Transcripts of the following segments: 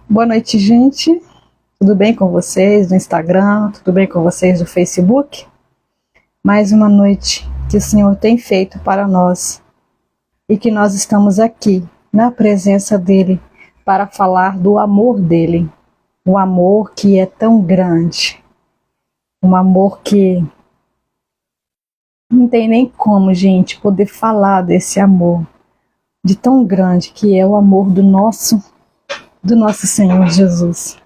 Boa noite, gente. Tudo bem com vocês do Instagram? Tudo bem com vocês do Facebook? Mais uma noite que o Senhor tem feito para nós e que nós estamos aqui na presença dEle para falar do amor dEle. Um amor que é tão grande, um amor que não tem nem como, gente, poder falar desse amor, de tão grande que é o amor do nosso Senhor Jesus.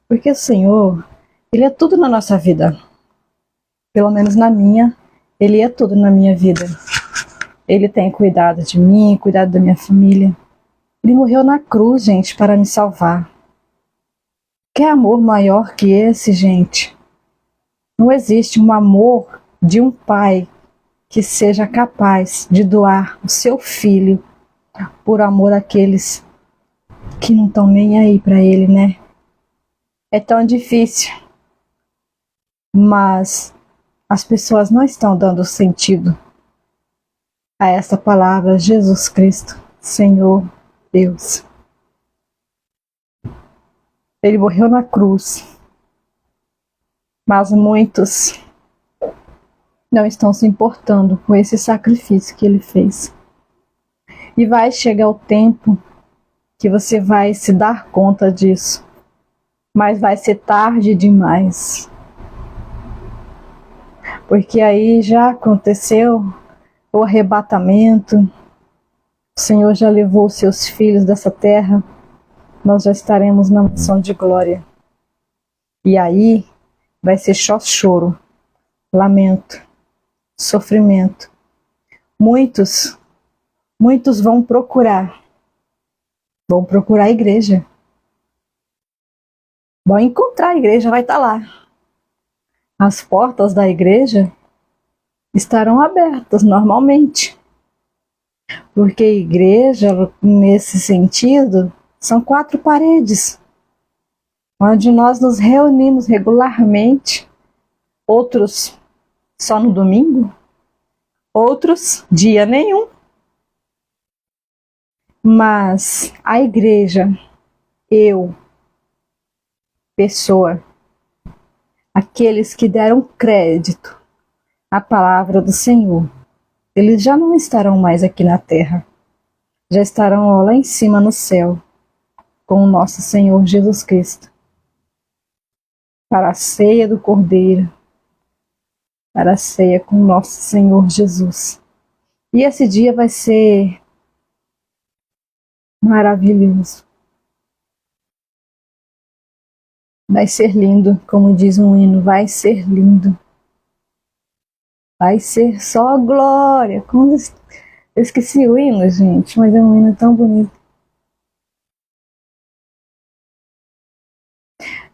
Porque o Senhor, Ele é tudo na nossa vida. Pelo menos na minha, Ele é tudo na minha vida. Ele tem cuidado de mim, cuidado da minha família. Ele morreu na cruz, gente, para me salvar. Que amor maior que esse, gente? Não existe um amor de um pai que seja capaz de doar o seu filho por amor àqueles que não estão nem aí para ele, né? É tão difícil, mas as pessoas não estão dando sentido a essa palavra, Jesus Cristo, Senhor Deus. Ele morreu na cruz, mas muitos não estão se importando com esse sacrifício que ele fez. E vai chegar o tempo que você vai se dar conta disso, mas vai ser tarde demais. Porque aí já aconteceu o arrebatamento, o Senhor já levou os seus filhos dessa terra, nós já estaremos na mansão de glória. E aí vai ser só choro, lamento, sofrimento. Muitos vão procurar a igreja. Vão encontrar a igreja, vai estar lá. As portas da igreja estarão abertas normalmente. Porque a igreja, nesse sentido, são 4 paredes, onde nós nos reunimos regularmente, outros só no domingo, outros dia nenhum. Mas a igreja, eu, pessoa, aqueles que deram crédito à palavra do Senhor, eles já não estarão mais aqui na terra, já estarão lá em cima no céu, com o nosso Senhor Jesus Cristo, para a ceia do Cordeiro, para a ceia com o nosso Senhor Jesus. E esse dia vai ser maravilhoso. Vai ser lindo, como diz um hino, vai ser lindo. Vai ser só glória. Eu esqueci o hino, gente, mas é um hino tão bonito.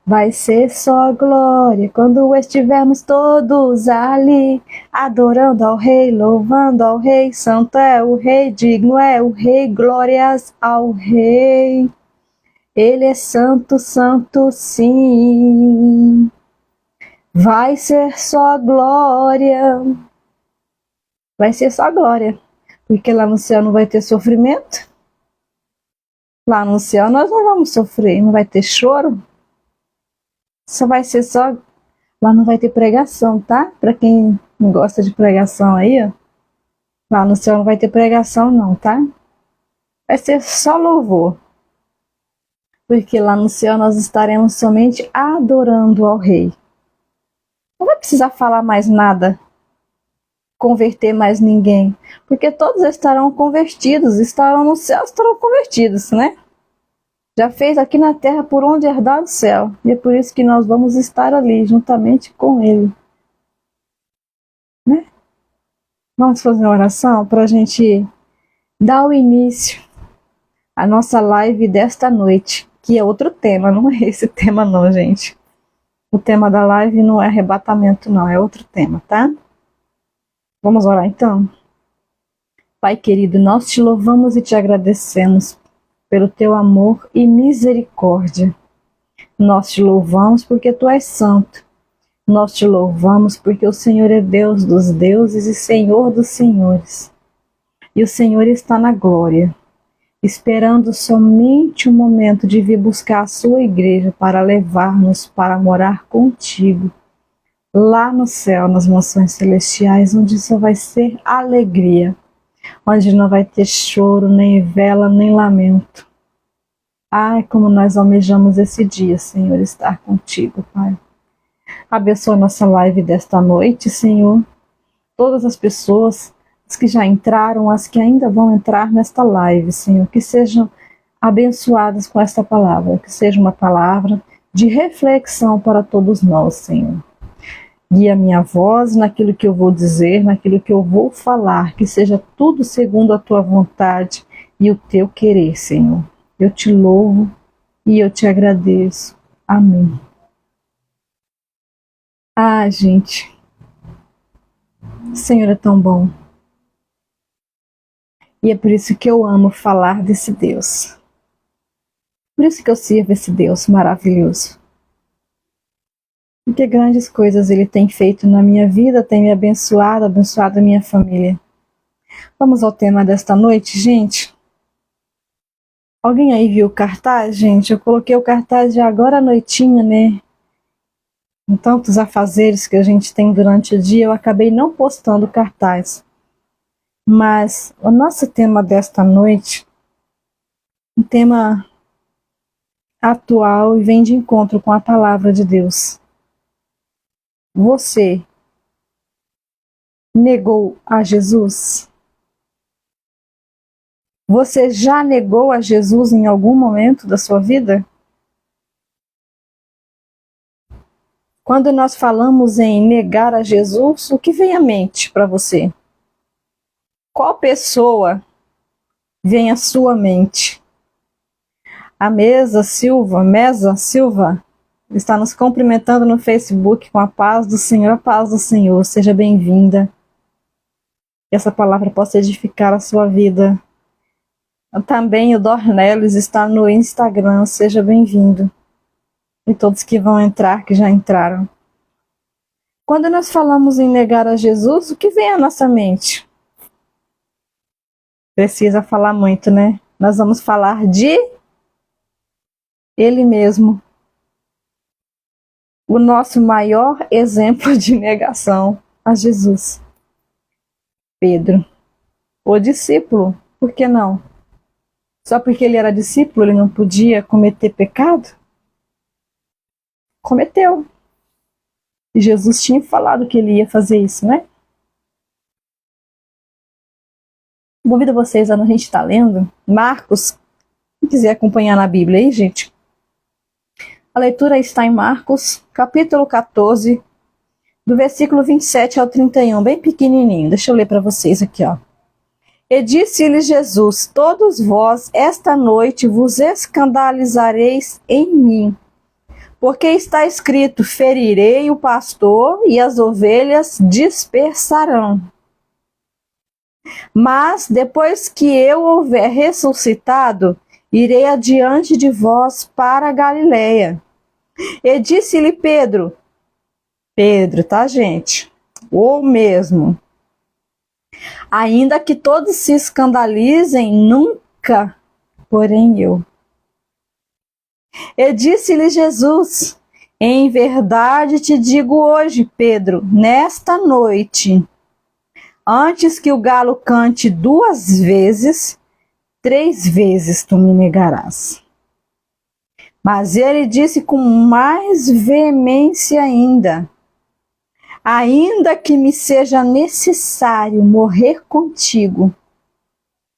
Vai ser só glória quando estivermos todos ali, adorando ao Rei, louvando ao Rei. Santo é o Rei, digno é o Rei, glórias ao Rei. Ele é santo, santo sim. Vai ser só glória. Vai ser só glória. Porque lá no céu não vai ter sofrimento. Lá no céu nós não vamos sofrer, não vai ter choro. Só vai ser só... Lá não vai ter pregação, tá? Pra quem não gosta de pregação aí, ó. Lá no céu não vai ter pregação não, tá? Vai ser só louvor. Porque lá no céu nós estaremos somente adorando ao Rei. Não vai precisar falar mais nada, converter mais ninguém, porque todos estarão convertidos, estarão no céu, estarão convertidos, né? Já fez aqui na terra por onde herdar o céu, e é por isso que nós vamos estar ali, juntamente com Ele. Né? Vamos fazer uma oração para a gente dar o início à nossa live desta noite, que é outro tema, não é esse tema não, gente. O tema da live não é arrebatamento não, é outro tema, tá? Vamos orar então? Pai querido, nós te louvamos e te agradecemos pelo teu amor e misericórdia. Nós te louvamos porque tu és santo. Nós te louvamos porque o Senhor é Deus dos deuses e Senhor dos senhores. E o Senhor está na glória. esperando somente o momento de vir buscar a sua igreja para levar-nos para morar contigo, lá no céu, nas mansões celestiais, onde só vai ser alegria, onde não vai ter choro, nem vela, nem lamento. Ai, como nós almejamos esse dia, Senhor, estar contigo, Pai. Abençoa nossa live desta noite, Senhor. Todas as pessoas, as que já entraram, as que ainda vão entrar nesta live, Senhor, que sejam abençoadas com esta palavra, que seja uma palavra de reflexão para todos nós, Senhor. Guia a minha voz naquilo que eu vou dizer, naquilo que eu vou falar, que seja tudo segundo a tua vontade e o teu querer, Senhor. Eu te louvo e eu te agradeço. Amém. Ah, gente, o Senhor é tão bom. E é por isso que eu amo falar desse Deus. Por isso que eu sirvo esse Deus maravilhoso. Porque grandes coisas Ele tem feito na minha vida, tem me abençoado, abençoado a minha família. Vamos ao tema desta noite, gente? Alguém aí viu o cartaz, gente? Eu coloquei o cartaz de agora à noitinha, né? Com tantos afazeres que a gente tem durante o dia, eu acabei não postando o cartaz. Mas o nosso tema desta noite, um tema atual e vem de encontro com a palavra de Deus. Você negou a Jesus? Você já negou a Jesus em algum momento da sua vida? Quando nós falamos em negar a Jesus, o que vem à mente para você? Qual pessoa vem à sua mente? A Mesa Silva, está nos cumprimentando no Facebook com a paz do Senhor, a paz do Senhor. Seja bem-vinda. Que essa palavra possa edificar a sua vida. Também o Dornelis está no Instagram, seja bem-vindo. E todos que vão entrar, que já entraram. Quando nós falamos em negar a Jesus, o que vem à nossa mente? Precisa falar muito, né? Nós vamos falar de Ele mesmo. O nosso maior exemplo de negação a Jesus. Pedro, o discípulo, por que não? Só porque ele era discípulo, ele não podia cometer pecado? Cometeu. E Jesus tinha falado que ele ia fazer isso, né? Convido vocês a gente estar lendo Marcos, quem quiser acompanhar na Bíblia aí, gente. A leitura está em Marcos, capítulo 14, do versículo 27 ao 31, bem pequenininho. Deixa eu ler para vocês aqui, ó. E disse-lhe Jesus: todos vós esta noite vos escandalizareis em mim, porque está escrito: ferirei o pastor e as ovelhas dispersarão. Mas depois que eu houver ressuscitado, irei adiante de vós para a Galileia. E disse-lhe Pedro, tá, gente? Ou mesmo. Ainda que todos se escandalizem, nunca, porém eu. E disse-lhe Jesus, em verdade te digo hoje, Pedro, nesta noite, antes que o galo cante 2 vezes, 3 vezes tu me negarás. Mas ele disse com mais veemência ainda, ainda que me seja necessário morrer contigo,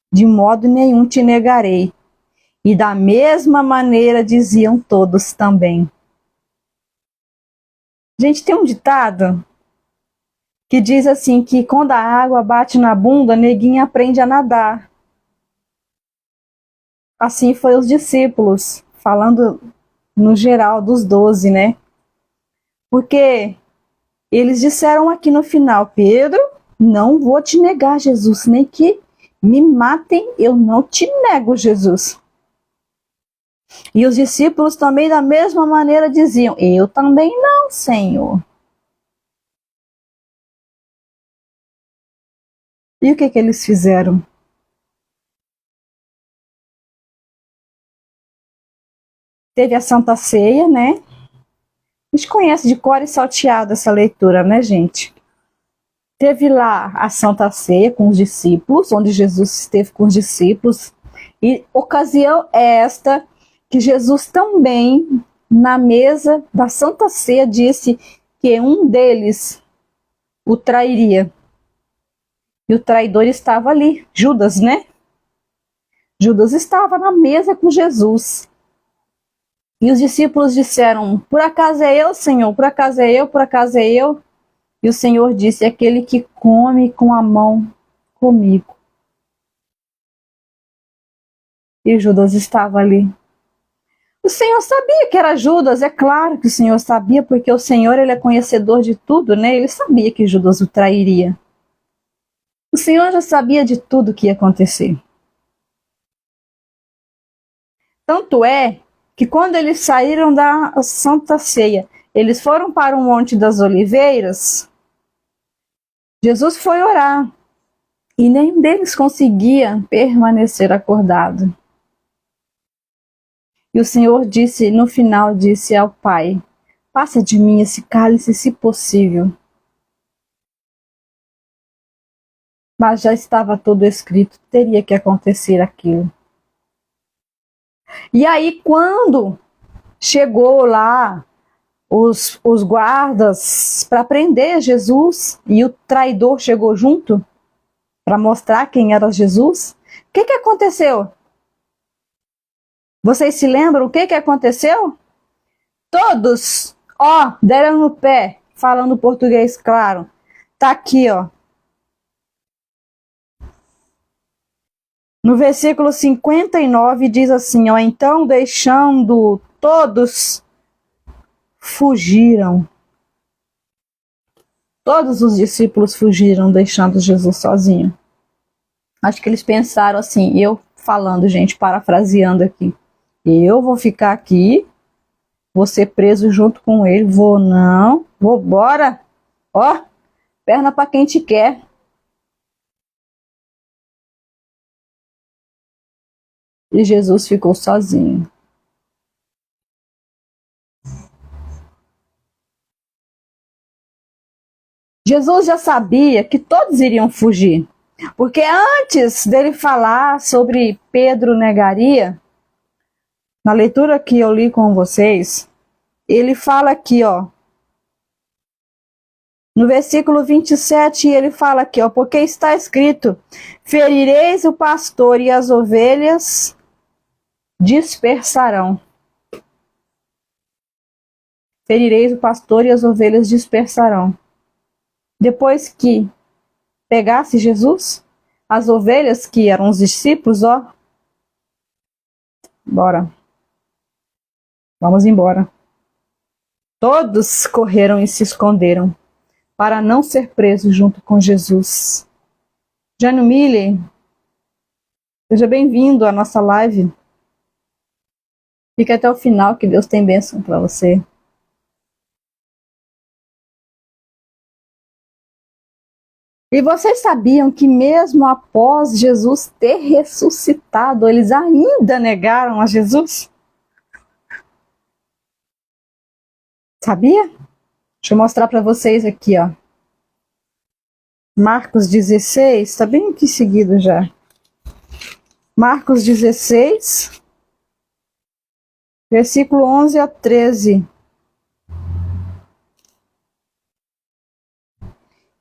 de modo nenhum te negarei. E da mesma maneira diziam todos também. Gente, tem um ditado que diz assim, que quando a água bate na bunda, neguinho aprende a nadar. Assim foi os discípulos, falando no geral dos 12, né? Porque eles disseram aqui no final, Pedro, não vou te negar, Jesus, nem que me matem, eu não te nego, Jesus. E os discípulos também da mesma maneira diziam, eu também não, Senhor. E o que eles fizeram? teve a Santa Ceia, né? A gente conhece de cor e salteado essa leitura, né, gente? Teve lá a Santa Ceia com os discípulos, onde Jesus esteve com os discípulos, e ocasião é esta que Jesus também, na mesa da Santa Ceia, disse que um deles o trairia. E o traidor estava ali, Judas, né? Judas estava na mesa com Jesus. E os discípulos disseram: por acaso é eu, Senhor? Por acaso é eu? Por acaso é eu? E o Senhor disse: aquele que come com a mão comigo. E Judas estava ali. O Senhor sabia que era Judas, é claro que o Senhor sabia, porque o Senhor, ele é conhecedor de tudo, né? Ele sabia que Judas o trairia. O Senhor já sabia de tudo que ia acontecer. Tanto é que quando eles saíram da Santa Ceia, eles foram para o Monte das Oliveiras, Jesus foi orar e nenhum deles conseguia permanecer acordado. E o Senhor disse, no final, disse ao Pai: passa de mim esse cálice, se possível. Mas já estava tudo escrito, teria que acontecer aquilo. E aí, quando chegou lá os guardas para prender Jesus e o traidor chegou junto para mostrar quem era Jesus, o que aconteceu? Vocês se lembram o que aconteceu? Todos, deram no pé, falando português claro. Tá aqui, ó. No versículo 59 diz assim, ó: então deixando todos, fugiram. Todos os discípulos fugiram, deixando Jesus sozinho. Acho que eles pensaram assim, eu falando, gente, parafraseando aqui, eu vou ficar aqui, vou ser preso junto com ele, vou bora, perna para quem te quer. E Jesus ficou sozinho. Jesus já sabia que todos iriam fugir, porque antes dele falar sobre Pedro negaria, na leitura que eu li com vocês, ele fala aqui, ó, no versículo 27, ele fala aqui, ó, porque está escrito: ferireis o pastor e as ovelhas dispersarão. Ferireis o pastor e as ovelhas dispersarão. Depois que pegasse Jesus, as ovelhas, que eram os discípulos, bora. Vamos embora. Todos correram e se esconderam para não ser presos junto com Jesus. Jânio Miller, seja bem-vindo à nossa live. Fique até o final, que Deus tem bênção para você. E vocês sabiam que mesmo após Jesus ter ressuscitado, eles ainda negaram a Jesus? Sabia? Deixa eu mostrar para vocês aqui, ó. Marcos 16, está bem aqui seguido já. Marcos 16, versículo 11 a 13.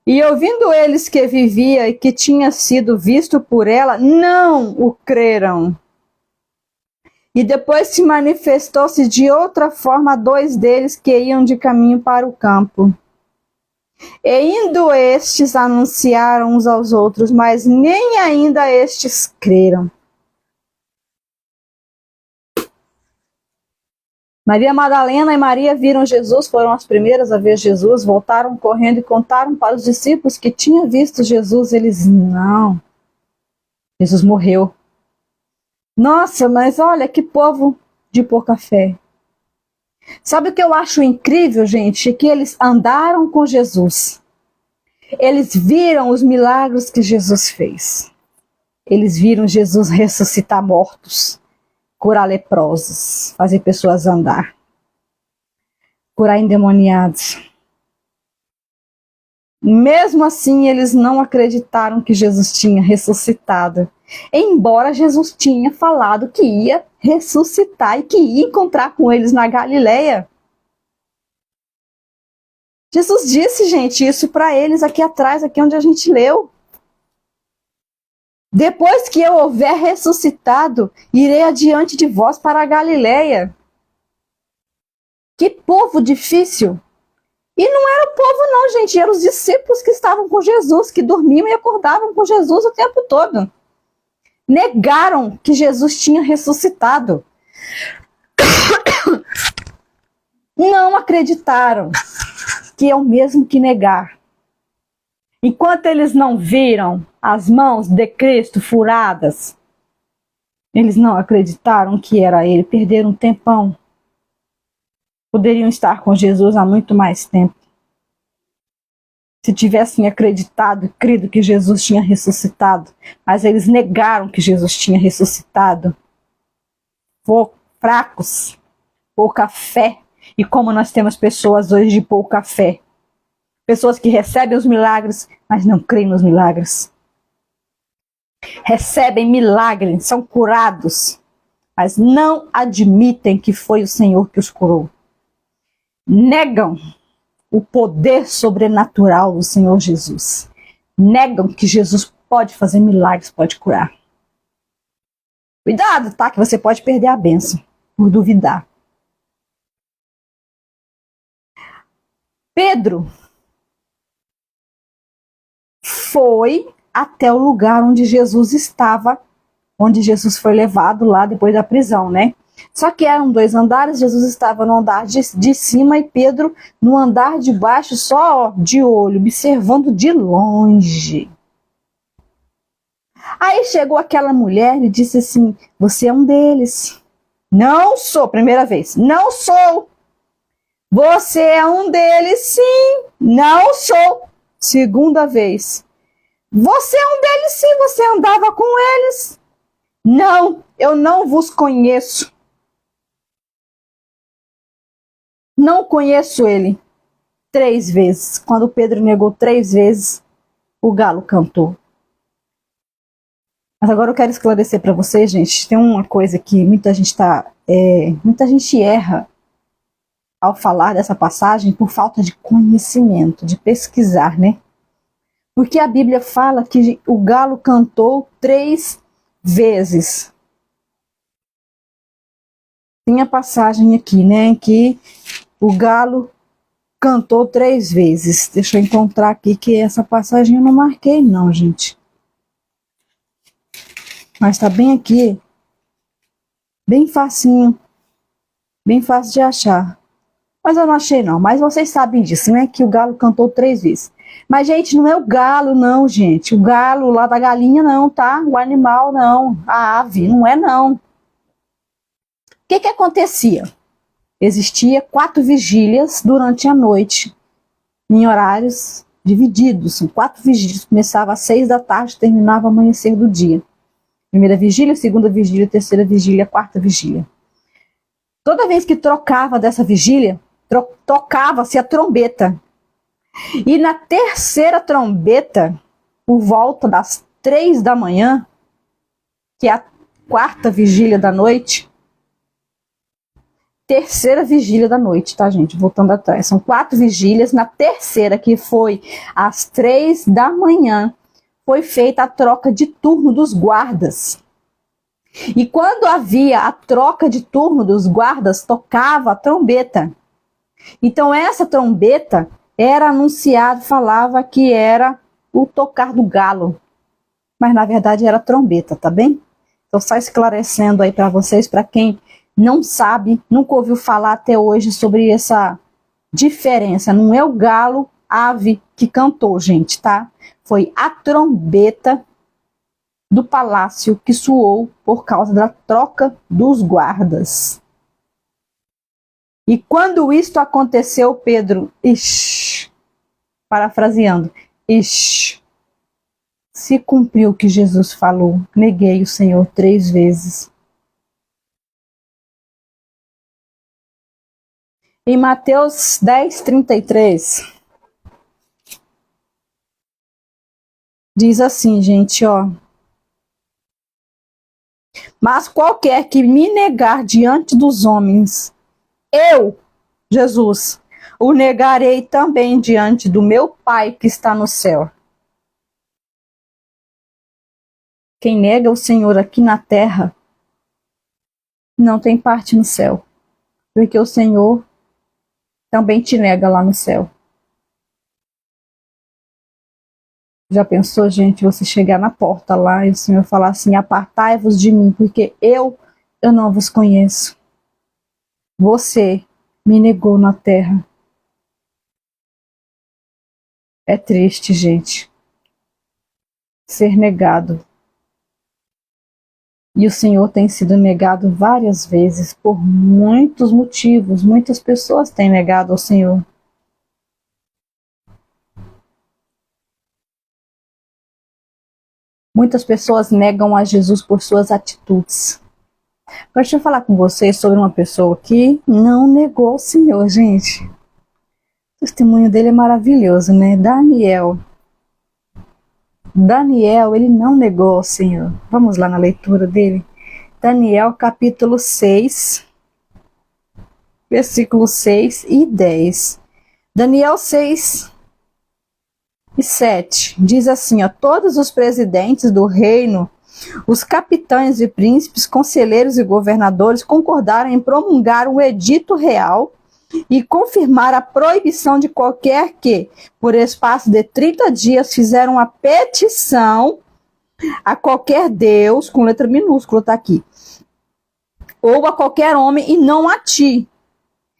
E ouvindo eles que vivia e que tinha sido visto por ela, não o creram. E depois se manifestou-se de outra forma a dois deles que iam de caminho para o campo. E indo estes anunciaram uns aos outros, mas nem ainda estes creram. Maria Madalena e Maria viram Jesus, foram as primeiras a ver Jesus, voltaram correndo e contaram para os discípulos que tinham visto Jesus. Eles, não, Jesus morreu. Nossa, mas olha que povo de pouca fé. Sabe o que eu acho incrível, gente? Que eles andaram com Jesus. Eles viram os milagres que Jesus fez. Eles viram Jesus ressuscitar mortos. curar leprosos, fazer pessoas andar, curar endemoniados. Mesmo assim, eles não acreditaram que Jesus tinha ressuscitado, embora Jesus tinha falado que ia ressuscitar e que ia encontrar com eles na Galileia. Jesus disse, gente, isso para eles aqui atrás, aqui onde a gente leu. Depois que eu houver ressuscitado, irei adiante de vós para a Galileia. Que povo difícil! E não era o povo não, gente, eram os discípulos que estavam com Jesus, que dormiam e acordavam com Jesus o tempo todo. Negaram que Jesus tinha ressuscitado. Não acreditaram, que é o mesmo que negar. Enquanto eles não viram as mãos de Cristo furadas, eles não acreditaram que era ele, perderam um tempão. Poderiam estar com Jesus há muito mais tempo. Se tivessem acreditado e crido que Jesus tinha ressuscitado, mas eles negaram que Jesus tinha ressuscitado. Fracos, pouca fé. E como nós temos pessoas hoje de pouca fé. Pessoas que recebem os milagres, mas não creem nos milagres. Recebem milagres, são curados, mas não admitem que foi o Senhor que os curou. Negam o poder sobrenatural do Senhor Jesus. Negam que Jesus pode fazer milagres, pode curar. Cuidado, tá? Que você pode perder a bênção por duvidar. Pedro foi até o lugar onde Jesus estava, onde Jesus foi levado lá depois da prisão, né? Só que eram 2 andares, Jesus estava no andar de cima e Pedro no andar de baixo, só de olho, observando de longe. Aí chegou aquela mulher e disse assim, você é um deles. Não sou, primeira vez, não sou. Você é um deles, sim. Não sou. Segunda vez. Você é um deles, sim. Você andava com eles. Não, eu não vos conheço. Não conheço ele. 3 vezes. Quando Pedro negou 3 vezes, o galo cantou. Mas agora eu quero esclarecer para vocês, gente. Tem uma coisa que muita gente erra ao falar dessa passagem por falta de conhecimento, de pesquisar, né? Porque a Bíblia fala que o galo cantou 3 vezes. Tem a passagem aqui, né? Que o galo cantou 3 vezes. Deixa eu encontrar aqui, que essa passagem eu não marquei não, gente. Mas tá bem aqui. Bem facinho. Bem fácil de achar. Mas eu não achei não. Mas vocês sabem disso, né? Que o galo cantou 3 vezes. Mas, gente, não é o galo, não, gente. O galo lá da galinha, não, tá? O animal, não. A ave, não é, não. O que acontecia? Existia 4 vigílias durante a noite, em horários divididos. São 4 vigílias. Começava às 6 da tarde, terminava ao amanhecer do dia. Primeira vigília, segunda vigília, terceira vigília, quarta vigília. Toda vez que trocava dessa vigília, tocava-se a trombeta. E na terceira trombeta, por volta das 3 da manhã, que é a 4ª vigília da noite, terceira vigília da noite, tá, gente? Voltando atrás. São 4 vigílias. Na terceira, que foi às 3 da manhã, foi feita a troca de turno dos guardas. E quando havia a troca de turno dos guardas, tocava a trombeta. Então essa trombeta era anunciado, falava que era o tocar do galo. Mas na verdade era trombeta, tá bem? Então só esclarecendo aí para vocês, para quem não sabe, nunca ouviu falar até hoje sobre essa diferença. Não é o galo, ave, que cantou, gente, tá? Foi a trombeta do palácio que soou por causa da troca dos guardas. E quando isto aconteceu, Pedro, parafraseando, se cumpriu o que Jesus falou, neguei o Senhor 3 vezes. Em Mateus 10:33, diz assim, gente, ó. Mas qualquer que me negar diante dos homens, eu, Jesus, o negarei também diante do meu Pai que está no céu. Quem nega o Senhor aqui na terra, não tem parte no céu, porque o Senhor também te nega lá no céu. Já pensou, gente, você chegar na porta lá e o Senhor falar assim: apartai-vos de mim, porque eu não vos conheço. Você me negou na terra. É triste, gente, ser negado. E o Senhor tem sido negado várias vezes por muitos motivos. Muitas pessoas têm negado ao Senhor. Muitas pessoas negam a Jesus por suas atitudes. Agora deixa eu falar com vocês sobre uma pessoa que não negou o Senhor, gente. O testemunho dele é maravilhoso, né? Daniel. Daniel, ele não negou ao Senhor. Vamos lá na leitura dele. Daniel, capítulo 6, versículos 6 e 10. Daniel 6 e 7 diz assim, ó: todos os presidentes do reino, os capitães e príncipes, conselheiros e governadores concordaram em promulgar um edito real e confirmar a proibição de qualquer que, por espaço de 30 dias, fizeram uma petição a qualquer Deus, com letra minúscula, tá aqui, ou a qualquer homem, e não a ti,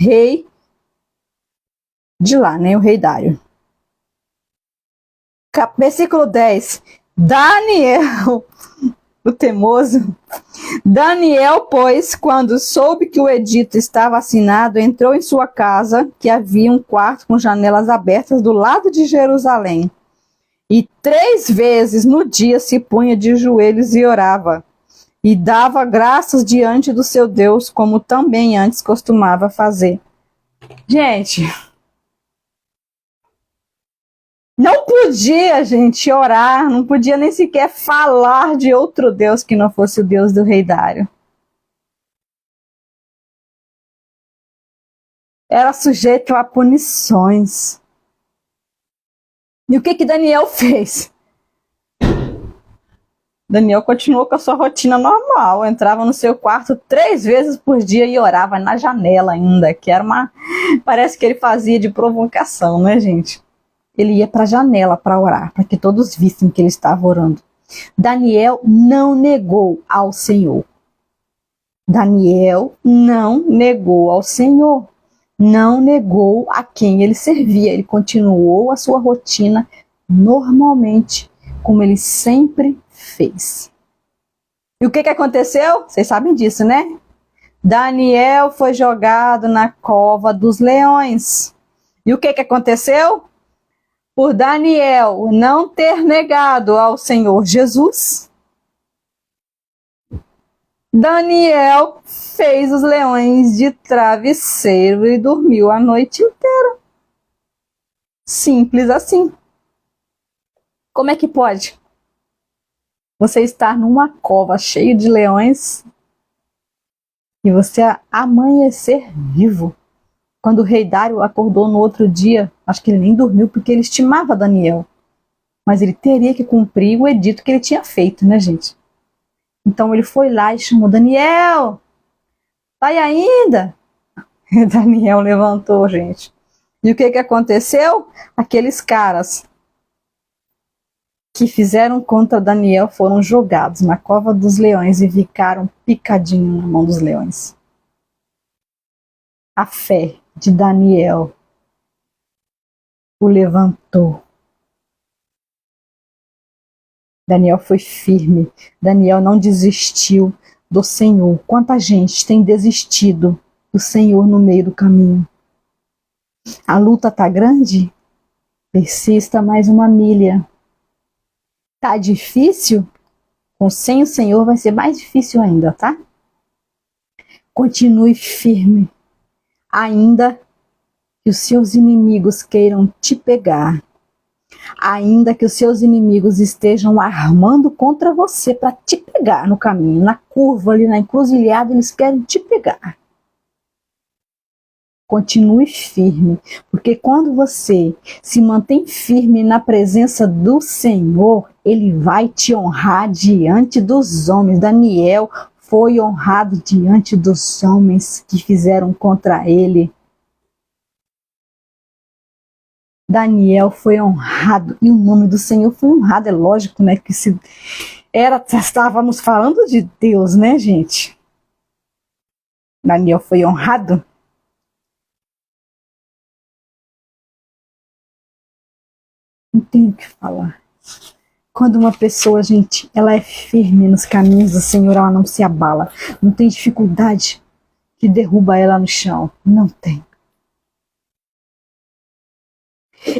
rei de lá, né, o rei Dário. Versículo 10. Daniel, o teimoso, Daniel, pois, quando soube que o edito estava assinado, entrou em sua casa, que havia um quarto com janelas abertas do lado de Jerusalém, e 3 vezes no dia se punha de joelhos e orava, e dava graças diante do seu Deus, como também antes costumava fazer. Gente, não podia, gente, orar, não podia nem sequer falar de outro Deus que não fosse o Deus do rei Dário. Era sujeito a punições. E o que Daniel fez? Daniel continuou com a sua rotina normal, entrava no seu quarto 3 vezes por dia e orava na janela ainda, que era uma... parece que ele fazia de provocação, né, gente? Ele ia para a janela para orar, para que todos vissem que ele estava orando. Daniel não negou ao Senhor. Daniel não negou ao Senhor. Não negou a quem ele servia. Ele continuou a sua rotina normalmente, como ele sempre fez. E o que aconteceu? Vocês sabem disso, né? Daniel foi jogado na cova dos leões. E o que aconteceu? Por Daniel não ter negado ao Senhor Jesus, Daniel fez os leões de travesseiro e dormiu a noite inteira. Simples assim. Como é que pode você estar numa cova cheia de leões e você amanhecer vivo? Quando o rei Dário acordou no outro dia, acho que ele nem dormiu porque ele estimava Daniel. Mas ele teria que cumprir o edito que ele tinha feito, né, gente? Então ele foi lá e chamou: Daniel, tá aí ainda? E Daniel levantou, gente. E o que aconteceu? Aqueles caras que fizeram contra Daniel foram jogados na cova dos leões e ficaram picadinhos na mão dos leões. A fé de Daniel o levantou. Daniel foi firme. Daniel não desistiu do Senhor. Quanta gente tem desistido do Senhor no meio do caminho? A luta tá grande? Persista mais uma milha. Tá difícil? Sem o Senhor vai ser mais difícil ainda, tá? Continue firme. Ainda que os seus inimigos queiram te pegar, ainda que os seus inimigos estejam armando contra você para te pegar no caminho, na curva ali, na encruzilhada, eles querem te pegar. Continue firme, porque quando você se mantém firme na presença do Senhor, Ele vai te honrar diante dos homens. Daniel foi honrado diante dos homens que fizeram contra ele. Daniel foi honrado e o nome do Senhor foi honrado. É lógico, né, que se estávamos falando de Deus, né, gente? Daniel foi honrado. Não tenho o que falar. Quando uma pessoa, gente, ela é firme nos caminhos do Senhor, ela não se abala. Não tem dificuldade que derruba ela no chão. Não tem.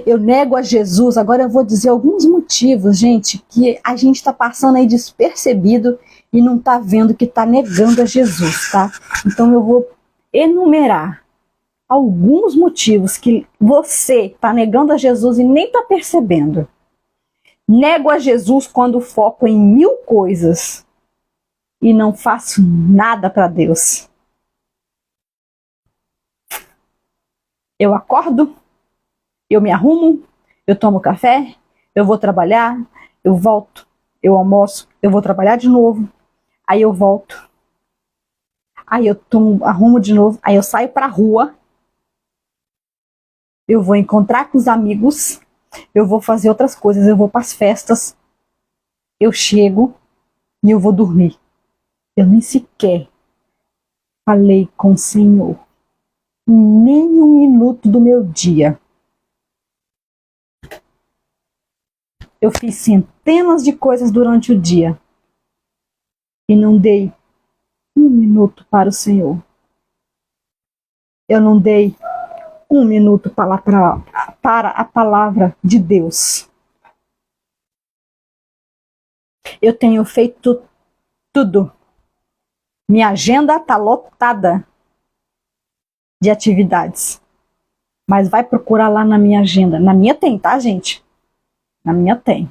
Eu nego a Jesus. Agora eu vou dizer alguns motivos, gente, que a gente está passando aí despercebido e não está vendo que está negando a Jesus, tá? Então eu vou enumerar alguns motivos que você está negando a Jesus e nem está percebendo. Nego a Jesus quando foco em 1000 coisas e não faço nada para Deus. Eu acordo, eu me arrumo, eu tomo café, eu vou trabalhar, eu volto, eu almoço, eu vou trabalhar de novo, aí eu volto, aí eu arrumo de novo, aí eu saio para a rua, eu vou encontrar com os amigos, eu vou fazer outras coisas, eu vou para as festas, eu chego e eu vou dormir. Eu nem sequer falei com o Senhor, nem um minuto do meu dia. Eu fiz centenas de coisas durante o dia e não dei um minuto para o Senhor. Eu não dei um minuto para a palavra de Deus. Eu tenho feito tudo. Minha agenda está lotada de atividades. Mas vai procurar lá na minha agenda. Na minha tem, tá, gente? Na minha tem.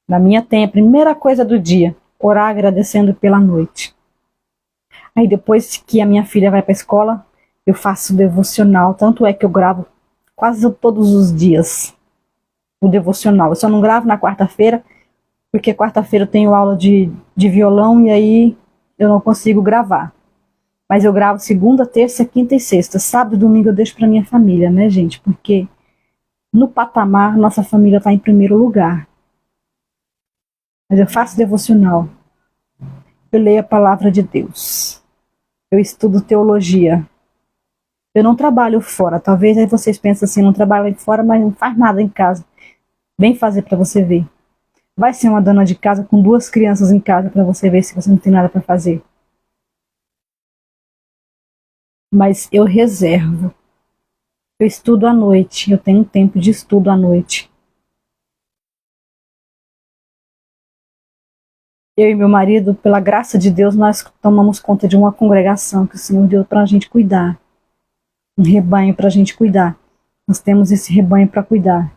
Na minha tem a primeira coisa do dia. Orar agradecendo pela noite. Aí depois que a minha filha vai para a escola, eu faço devocional. Tanto é que eu gravo quase todos os dias o devocional. Eu só não gravo na quarta-feira, porque quarta-feira eu tenho aula de violão e aí eu não consigo gravar. Mas eu gravo segunda, terça, quinta e sexta. Sábado e domingo eu deixo para minha família, né, gente? Porque no patamar, nossa família está em primeiro lugar. Mas eu faço devocional. Eu leio a palavra de Deus. Eu estudo teologia. Eu não trabalho fora. Talvez aí vocês pensem assim, não trabalho fora, mas não faz nada em casa. Vem fazer para você ver. Vai ser uma dona de casa com 2 crianças em casa para você ver se você não tem nada para fazer. Mas eu reservo. Eu estudo à noite. Eu tenho tempo de estudo à noite. Eu e meu marido, pela graça de Deus, nós tomamos conta de uma congregação que o Senhor deu para a gente cuidar. Um rebanho para a gente cuidar. Nós temos esse rebanho para cuidar.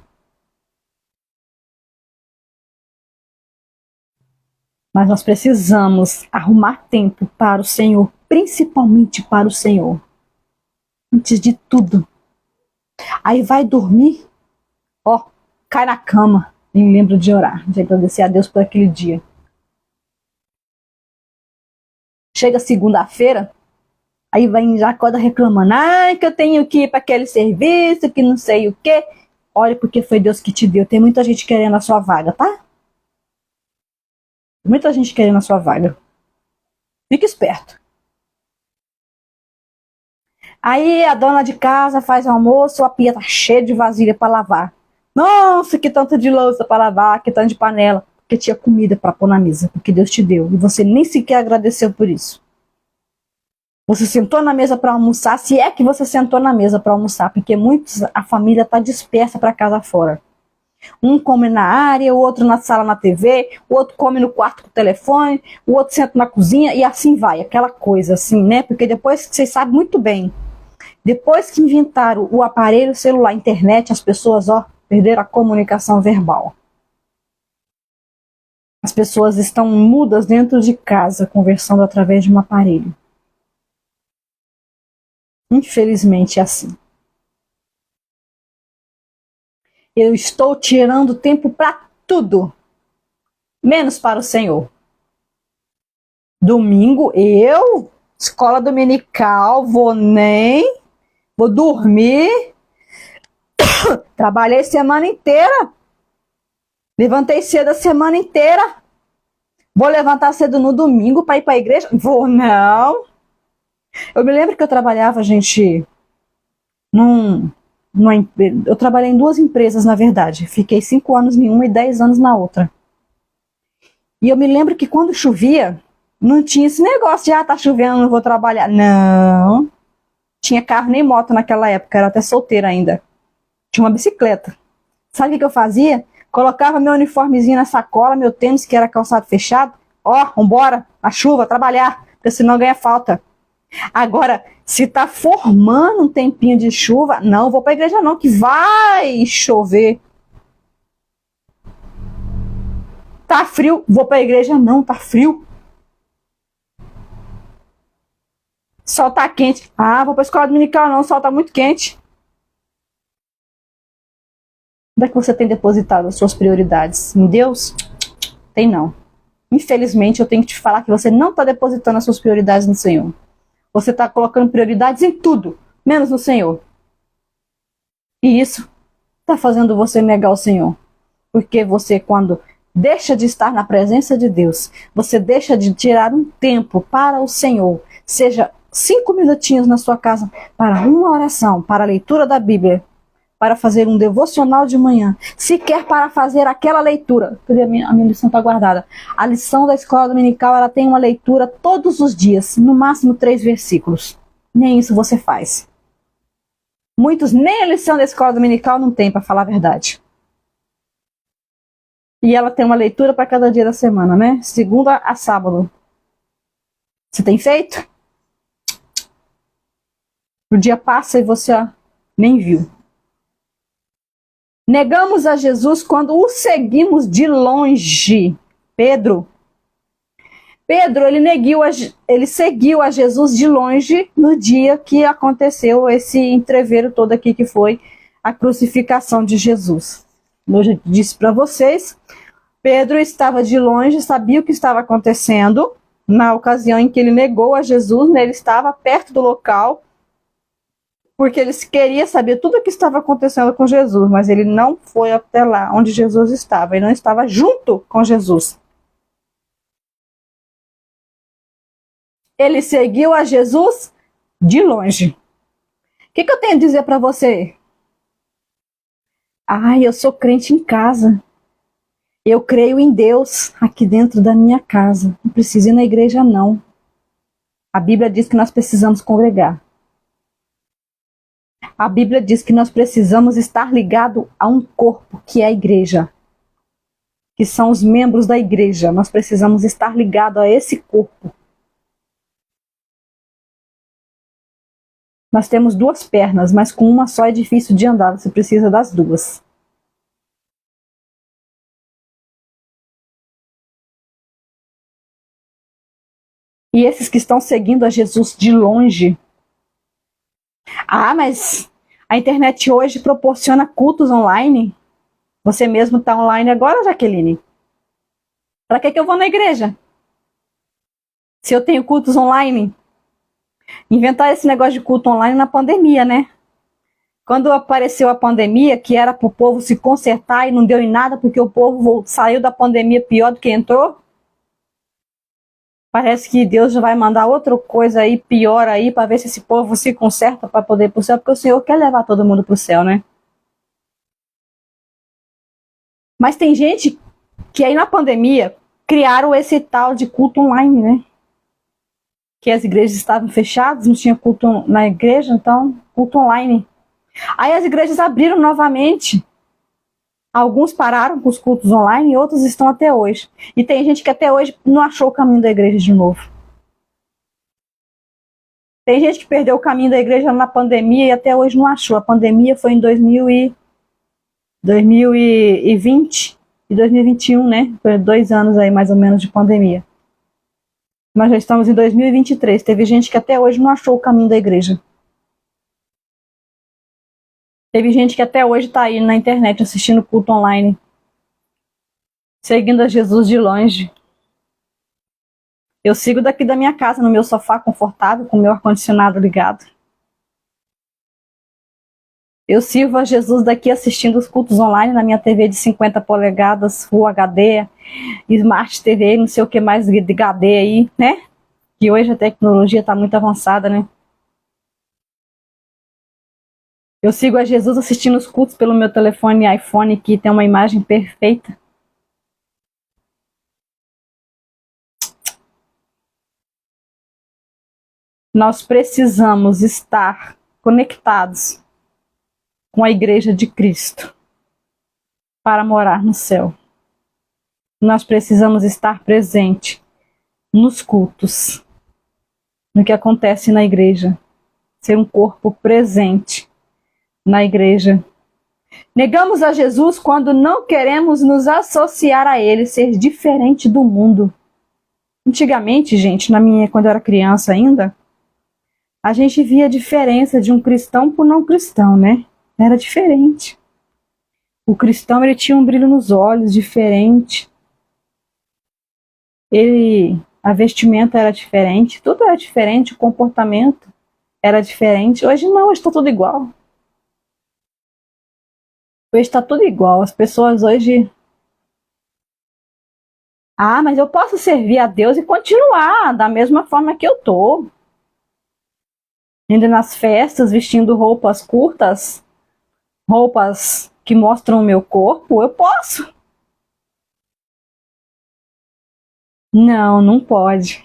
Mas nós precisamos arrumar tempo para o Senhor, principalmente para o Senhor. Antes de tudo. Aí vai dormir, ó, cai na cama e lembra de orar, de agradecer a Deus por aquele dia. Chega segunda-feira, aí vai já acorda reclamando, que eu tenho que ir para aquele serviço, que não sei o quê. Olha, porque foi Deus que te deu. Tem muita gente querendo a sua vaga, tá? Muita gente querendo a sua vaga. Fique esperto. Aí a dona de casa faz o almoço, a pia tá cheia de vasilha para lavar. Nossa, que tanto de louça para lavar, que tanto de panela. Porque tinha comida para pôr na mesa, porque Deus te deu. E você nem sequer agradeceu por isso. Você sentou na mesa para almoçar, se é que você sentou na mesa para almoçar, porque muitos, a família está dispersa para casa fora. Um come na área, o outro na sala na TV, o outro come no quarto com o telefone, o outro senta na cozinha e assim vai, aquela coisa assim, né? Porque depois vocês sabem muito bem, Depois que inventaram o aparelho celular, internet, as pessoas, perderam a comunicação verbal. As pessoas estão mudas dentro de casa, conversando através de um aparelho. Infelizmente é assim. Eu estou tirando tempo para tudo, menos para o Senhor. Domingo, escola dominical, vou dormir. Trabalhei semana inteira. Levantei cedo a semana inteira. Vou levantar cedo no domingo para ir para a igreja? Vou não. Eu me lembro que eu trabalhava, gente, eu trabalhei em 2 empresas, na verdade. Fiquei 5 anos em uma e 10 anos na outra. E eu me lembro que quando chovia, não tinha esse negócio de, tá chovendo, não vou trabalhar. Não. Tinha carro nem moto naquela época, era até solteira ainda. Tinha uma bicicleta. Sabe o que eu fazia? Colocava meu uniformezinho na sacola, meu tênis, que era calçado fechado. Vambora, na chuva, trabalhar, porque senão ganha falta. Agora, se tá formando um tempinho de chuva, não vou pra igreja não, que vai chover. Tá frio, vou pra igreja não, tá frio. Sol tá quente. Vou pra escola dominical não, o sol tá muito quente. Onde é que você tem depositado as suas prioridades? Em Deus? Tem não. Infelizmente, eu tenho que te falar que você não está depositando as suas prioridades no Senhor. Você está colocando prioridades em tudo, menos no Senhor. E isso está fazendo você negar o Senhor. Porque você, quando deixa de estar na presença de Deus, você deixa de tirar um tempo para o Senhor, seja 5 minutinhos na sua casa, para uma oração, para a leitura da Bíblia, para fazer um devocional de manhã, sequer para fazer aquela leitura. A minha lição está guardada. A lição da escola dominical, ela tem uma leitura todos os dias, no máximo 3 versículos. Nem isso você faz. Muitos nem a lição da escola dominical não tem, para falar a verdade. E ela tem uma leitura para cada dia da semana, né? Segunda a sábado. Você tem feito? O dia passa e você nem viu. Negamos a Jesus quando o seguimos de longe. Pedro, ele seguiu a Jesus de longe no dia que aconteceu esse entreveiro todo aqui, que foi a crucificação de Jesus. Eu já disse para vocês, Pedro estava de longe, sabia o que estava acontecendo. Na ocasião em que ele negou a Jesus, ele estava perto do local, porque ele queria saber tudo o que estava acontecendo com Jesus, mas ele não foi até lá onde Jesus estava, ele não estava junto com Jesus. Ele seguiu a Jesus de longe. O que eu tenho a dizer para você? Eu sou crente em casa. Eu creio em Deus aqui dentro da minha casa. Não preciso ir na igreja, não. A Bíblia diz que nós precisamos congregar. A Bíblia diz que nós precisamos estar ligado a um corpo, que é a igreja. Que são os membros da igreja. Nós precisamos estar ligado a esse corpo. Nós temos 2 pernas, mas com uma só é difícil de andar. Você precisa das 2. E esses que estão seguindo a Jesus de longe. Mas a internet hoje proporciona cultos online. Você mesmo está online agora, Jaqueline? Para que eu vou na igreja? Se eu tenho cultos online? Inventar esse negócio de culto online na pandemia, né? Quando apareceu a pandemia, que era para o povo se consertar e não deu em nada, porque o povo saiu da pandemia pior do que entrou. Parece que Deus já vai mandar outra coisa aí, pior aí, para ver se esse povo se conserta para poder ir para o céu, porque o Senhor quer levar todo mundo para o céu, né? Mas tem gente que aí na pandemia criaram esse tal de culto online, né? Que as igrejas estavam fechadas, não tinha culto na igreja, então culto online. Aí as igrejas abriram novamente. Alguns pararam com os cultos online e outros estão até hoje. E tem gente que até hoje não achou o caminho da igreja de novo. Tem gente que perdeu o caminho da igreja na pandemia e até hoje não achou. A pandemia foi em 2020 e 2021, né? Foi 2 anos aí mais ou menos de pandemia. Nós já estamos em 2023. Teve gente que até hoje não achou o caminho da igreja. Teve gente que até hoje está aí na internet assistindo culto online, seguindo a Jesus de longe. Eu sigo daqui da minha casa, no meu sofá confortável, com o meu ar-condicionado ligado. Eu sirvo a Jesus daqui assistindo os cultos online na minha TV de 50 polegadas, Full HD, Smart TV, não sei o que mais de HD aí, né? Que hoje a tecnologia está muito avançada, né? Eu sigo a Jesus assistindo os cultos pelo meu telefone iPhone, que tem uma imagem perfeita. Nós precisamos estar conectados com a Igreja de Cristo para morar no céu. Nós precisamos estar presente nos cultos, no que acontece na igreja. Ser um corpo presente na igreja. Negamos a Jesus quando não queremos nos associar a ele, ser diferente do mundo. Antigamente, gente, quando eu era criança ainda, a gente via a diferença de um cristão para um não cristão, né? Era diferente. O cristão, ele tinha um brilho nos olhos diferente. A vestimenta era diferente, tudo era diferente, o comportamento era diferente. Hoje não, hoje está tudo igual. Hoje está tudo igual. As pessoas hoje... Ah, mas eu posso servir a Deus e continuar da mesma forma que eu tô. Indo nas festas, vestindo roupas curtas, roupas que mostram o meu corpo, eu posso. Não, não pode.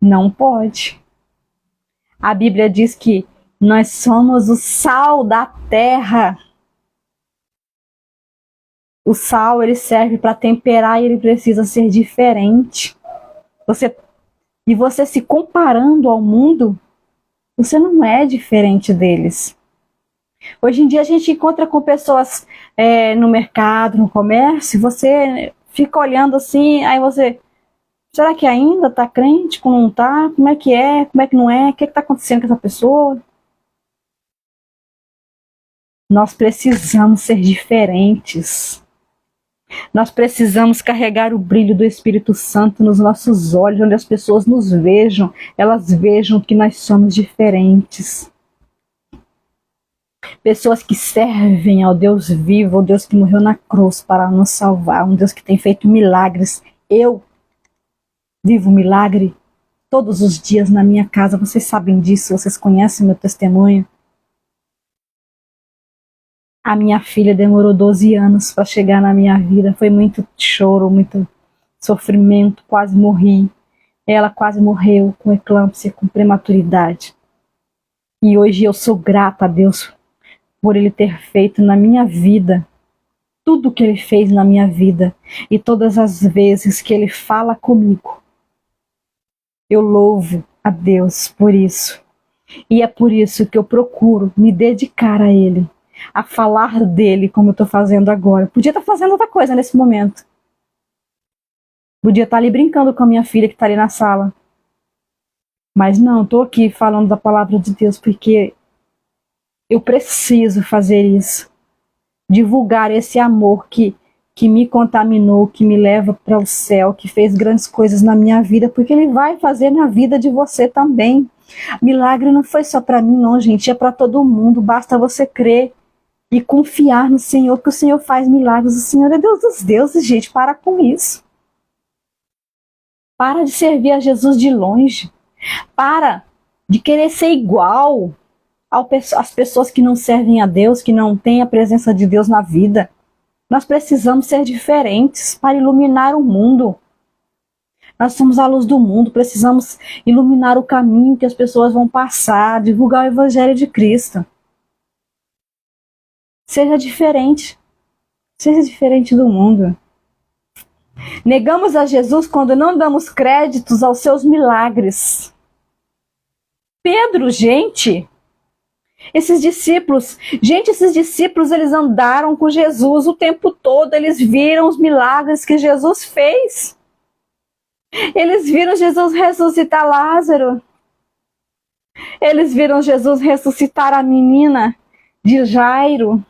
Não pode. A Bíblia diz que nós somos o sal da terra. O sal, ele serve para temperar e ele precisa ser diferente. E você se comparando ao mundo, você não é diferente deles. Hoje em dia a gente encontra com pessoas no mercado, no comércio, você fica olhando assim, aí você... Será que ainda está crente? Como não está? Como é que é? Como é que não é? O que está acontecendo com essa pessoa? Nós precisamos ser diferentes. Nós precisamos carregar o brilho do Espírito Santo nos nossos olhos, onde as pessoas nos vejam, elas vejam que nós somos diferentes. Pessoas que servem ao Deus vivo, ao Deus que morreu na cruz para nos salvar, um Deus que tem feito milagres. Eu vivo milagre todos os dias na minha casa, vocês sabem disso, vocês conhecem meu testemunho. A minha filha demorou 12 anos para chegar na minha vida, foi muito choro, muito sofrimento, quase morri. Ela quase morreu com eclâmpsia, com prematuridade. E hoje eu sou grata a Deus por Ele ter feito na minha vida tudo o que Ele fez na minha vida. E todas as vezes que Ele fala comigo, eu louvo a Deus por isso. E é por isso que eu procuro me dedicar a Ele, a falar dele como eu estou fazendo agora. Podia estar fazendo outra coisa nesse momento. Podia estar ali brincando com a minha filha que está ali na sala. Mas não, estou aqui falando da palavra de Deus porque eu preciso fazer isso. Divulgar esse amor que me contaminou, que me leva para o céu, que fez grandes coisas na minha vida, porque Ele vai fazer na vida de você também. Milagre não foi só para mim, não, gente, é para todo mundo. Basta você crer e confiar no Senhor, que o Senhor faz milagres. O Senhor é Deus dos deuses, gente, para com isso. Para de servir a Jesus de longe. Para de querer ser igual às pessoas que não servem a Deus, que não têm a presença de Deus na vida. Nós precisamos ser diferentes para iluminar o mundo. Nós somos a luz do mundo, precisamos iluminar o caminho que as pessoas vão passar, divulgar o Evangelho de Cristo. Seja diferente do mundo. Negamos a Jesus quando não damos créditos aos seus milagres. Pedro, gente, esses discípulos, eles andaram com Jesus o tempo todo, eles viram os milagres que Jesus fez. Eles viram Jesus ressuscitar Lázaro. Eles viram Jesus ressuscitar a menina de Jairo.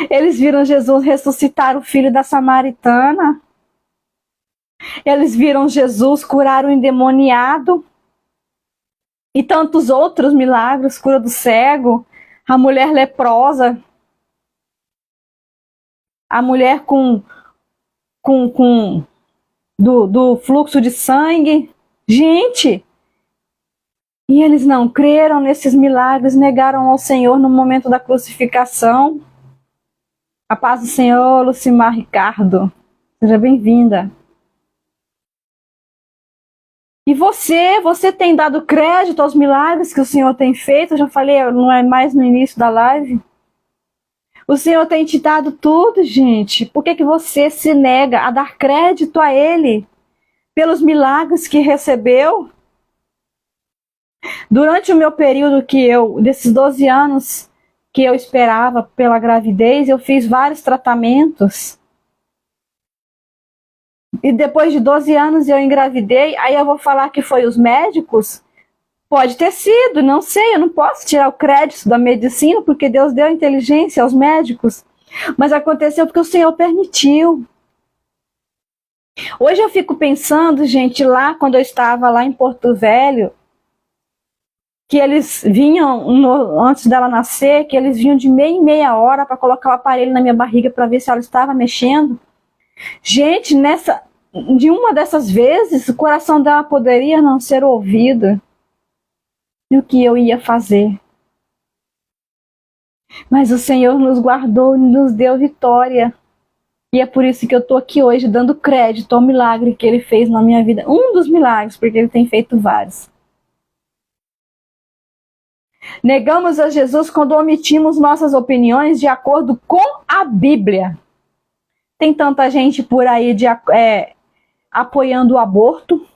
Eles viram Jesus ressuscitar o filho da samaritana. Eles viram Jesus curar o endemoniado. E tantos outros milagres, cura do cego, a mulher leprosa, a mulher do fluxo de sangue. Gente, e eles não creram nesses milagres, negaram ao Senhor no momento da crucificação. A paz do Senhor, Lucimar Ricardo. Seja bem-vinda. E você tem dado crédito aos milagres que o Senhor tem feito? Eu já falei, não é mais no início da live. O Senhor tem te dado tudo, gente. Por que você se nega a dar crédito a Ele pelos milagres que recebeu? Durante o meu período desses 12 anos que eu esperava pela gravidez, eu fiz vários tratamentos. E depois de 12 anos eu engravidei, aí eu vou falar que foi os médicos? Pode ter sido, não sei, eu não posso tirar o crédito da medicina, porque Deus deu inteligência aos médicos. Mas aconteceu porque o Senhor permitiu. Hoje eu fico pensando, gente, lá quando eu estava lá em Porto Velho, que eles vinham, antes dela nascer, que eles vinham de meia em meia hora para colocar o aparelho na minha barriga para ver se ela estava mexendo. Gente, de uma dessas vezes, o coração dela poderia não ser ouvido. E o que eu ia fazer? Mas o Senhor nos guardou e nos deu vitória. E é por isso que eu estou aqui hoje dando crédito ao milagre que Ele fez na minha vida. Um dos milagres, porque Ele tem feito vários. Negamos a Jesus quando omitimos nossas opiniões de acordo com a Bíblia. Tem tanta gente por aí apoiando o aborto.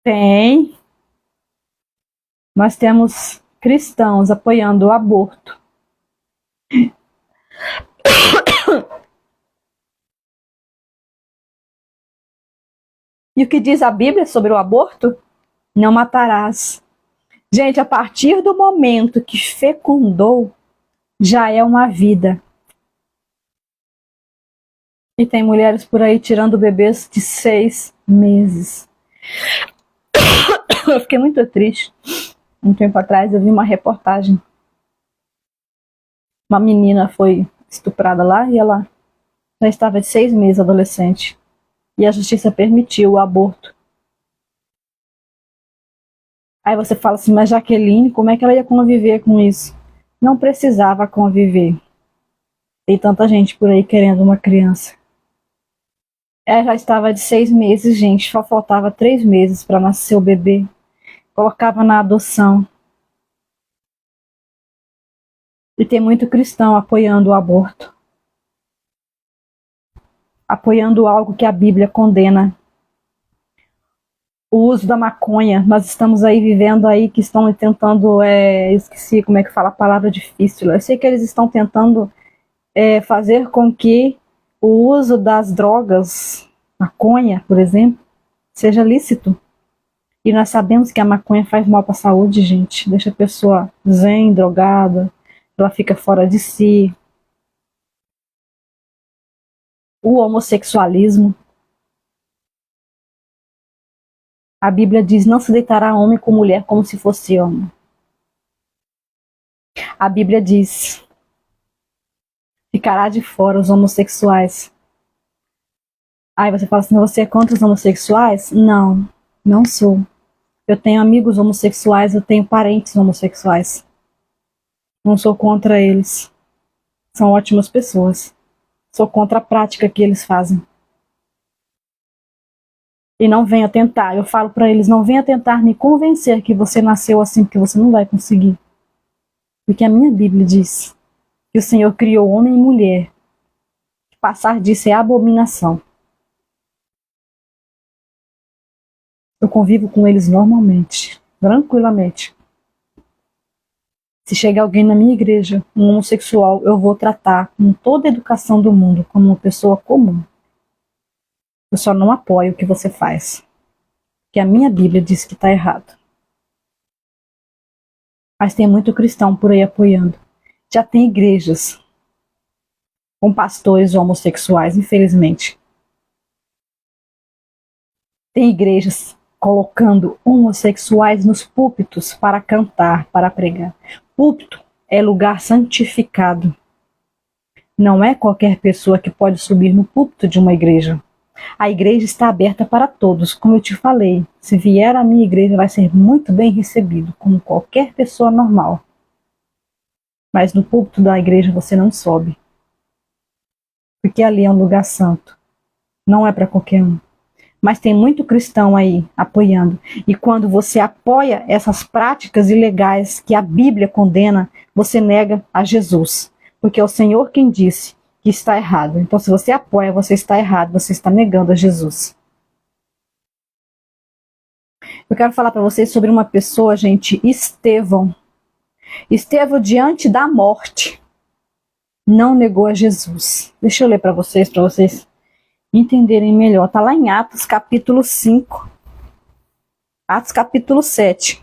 Tem. Nós temos cristãos apoiando o aborto. E o que diz a Bíblia sobre o aborto? Não matarás. Gente, a partir do momento que fecundou, já é uma vida. E tem mulheres por aí tirando bebês de 6 meses. Eu fiquei muito triste. Um tempo atrás eu vi uma reportagem. Uma menina foi estuprada lá e ela já estava de 6 meses, adolescente. E a justiça permitiu o aborto. Aí você fala assim, mas Jaqueline, como é que ela ia conviver com isso? Não precisava conviver. Tem tanta gente por aí querendo uma criança. Ela já estava de 6 meses, gente, só faltava 3 meses para nascer o bebê. Colocava na adoção. E tem muito cristão apoiando o aborto. Apoiando algo que a Bíblia condena. O uso da maconha. Nós estamos aí vivendo aí que estão tentando, esqueci como é que fala a palavra difícil. Eu sei que eles estão tentando fazer com que o uso das drogas, maconha, por exemplo, seja lícito. E nós sabemos que a maconha faz mal para a saúde, gente. Deixa a pessoa zen, drogada, ela fica fora de si. O homossexualismo. A Bíblia diz, não se deitará homem com mulher como se fosse homem. A Bíblia diz, ficará de fora os homossexuais. Aí você fala assim, você é contra os homossexuais? Não, não sou. Eu tenho amigos homossexuais, eu tenho parentes homossexuais. Não sou contra eles. São ótimas pessoas. Sou contra a prática que eles fazem. E não venha tentar, eu falo para eles, não venha tentar me convencer que você nasceu assim, porque você não vai conseguir. Porque a minha Bíblia diz que o Senhor criou homem e mulher. Passar disso é abominação. Eu convivo com eles normalmente, tranquilamente. Se chegar alguém na minha igreja, um homossexual, eu vou tratar com toda a educação do mundo como uma pessoa comum. Eu só não apoio o que você faz, porque a minha Bíblia diz que está errado. Mas tem muito cristão por aí apoiando. Já tem igrejas com pastores homossexuais, infelizmente. Tem igrejas colocando homossexuais nos púlpitos para cantar, para pregar. Púlpito é lugar santificado. Não é qualquer pessoa que pode subir no púlpito de uma igreja. A igreja está aberta para todos, como eu te falei. Se vier à minha igreja, vai ser muito bem recebido, como qualquer pessoa normal. Mas no púlpito da igreja você não sobe, porque ali é um lugar santo. Não é para qualquer um. Mas tem muito cristão aí apoiando. E quando você apoia essas práticas ilegais que a Bíblia condena, você nega a Jesus. Porque é o Senhor quem disse que está errado. Então, se você apoia, você está errado, você está negando a Jesus. Eu quero falar para vocês sobre uma pessoa, gente, Estevão. Estevão, diante da morte, não negou a Jesus. Deixa eu ler para vocês entenderem melhor. Está lá em Atos capítulo 5. Atos capítulo 7.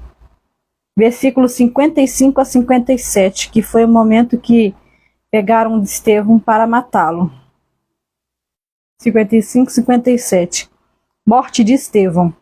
Versículos 55 a 57, que foi o momento que pegaram Estevão para matá-lo. 55, 57. Morte de Estevão.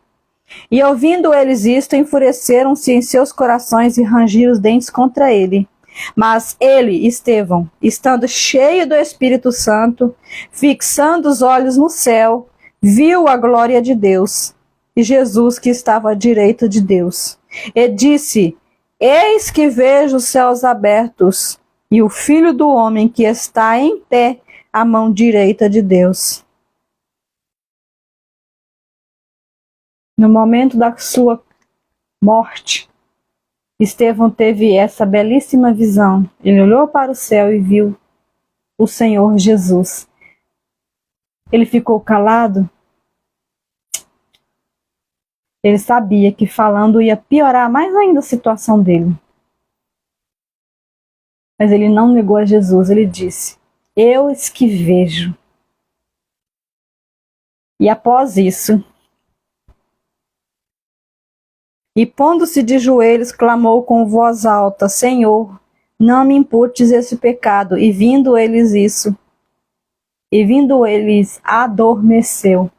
E ouvindo eles isto, enfureceram-se em seus corações e rangiram os dentes contra ele. Mas ele, Estevão, estando cheio do Espírito Santo, fixando os olhos no céu, viu a glória de Deus e Jesus que estava à direita de Deus. E disse: Eis que vejo os céus abertos e o Filho do Homem que está em pé à mão direita de Deus. No momento da sua morte, Estevão teve essa belíssima visão. Ele olhou para o céu e viu o Senhor Jesus. Ele ficou calado. Ele sabia que falando ia piorar mais ainda a situação dele. Mas ele não negou a Jesus. Ele disse: Eu es que vejo. E após isso, e pondo-se de joelhos, clamou com voz alta: Senhor, não me imputes esse pecado. E vindo eles, adormeceu.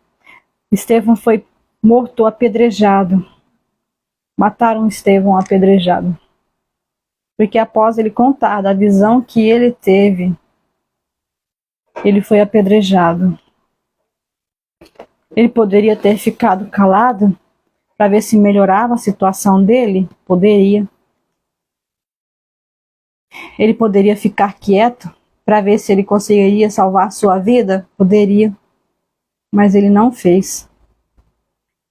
Estevão foi morto apedrejado. Mataram Estevão apedrejado. Porque após ele contar da visão que ele teve, ele foi apedrejado. Ele poderia ter ficado calado para ver se melhorava a situação dele? Poderia. Ele poderia ficar quieto para ver se ele conseguiria salvar sua vida? Poderia. Mas ele não fez.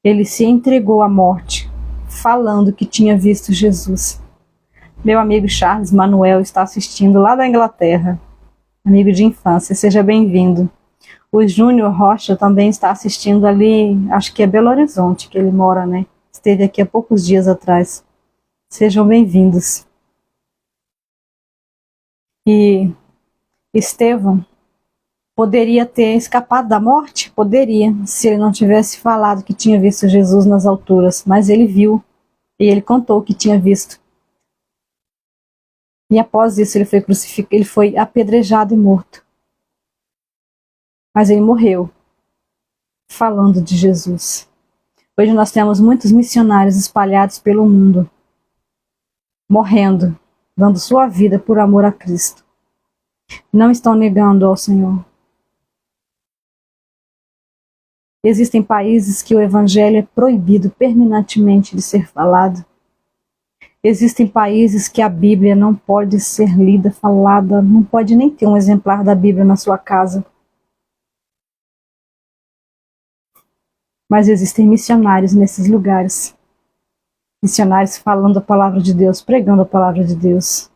Ele se entregou à morte, falando que tinha visto Jesus. Meu amigo Charles Manuel está assistindo lá da Inglaterra. Amigo de infância, seja bem-vindo. O Júnior Rocha também está assistindo ali, acho que é Belo Horizonte que ele mora, né? Esteve aqui há poucos dias atrás. Sejam bem-vindos. E Estevão poderia ter escapado da morte? Poderia, se ele não tivesse falado que tinha visto Jesus nas alturas. Mas ele viu, e ele contou que tinha visto. E após isso ele foi crucificado, ele foi apedrejado e morto. Mas ele morreu falando de Jesus. Hoje nós temos muitos missionários espalhados pelo mundo, morrendo, dando sua vida por amor a Cristo. Não estão negando ao Senhor. Existem países que o evangelho é proibido permanentemente de ser falado. Existem países que a Bíblia não pode ser lida, falada, não pode nem ter um exemplar da Bíblia na sua casa. Mas existem missionários nesses lugares. Missionários falando a palavra de Deus, pregando a palavra de Deus.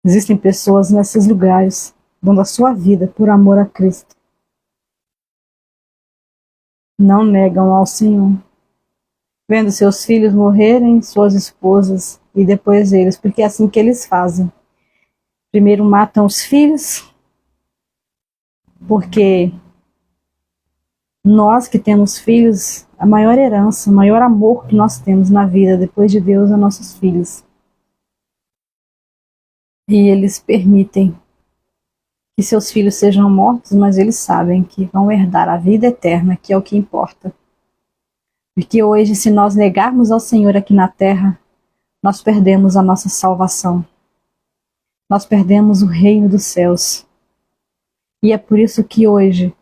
Existem pessoas nesses lugares, dando a sua vida por amor a Cristo. não negam ao Senhor, vendo seus filhos morrerem, suas esposas e depois eles, porque é assim que eles fazem. Primeiro matam os filhos, porque nós que temos filhos, a maior herança, o maior amor que nós temos na vida depois de Deus é nossos filhos. E eles permitem que seus filhos sejam mortos, mas eles sabem que vão herdar a vida eterna, que é o que importa. Porque hoje, se nós negarmos ao Senhor aqui na terra, nós perdemos a nossa salvação. Nós perdemos o reino dos céus. E é por isso que hoje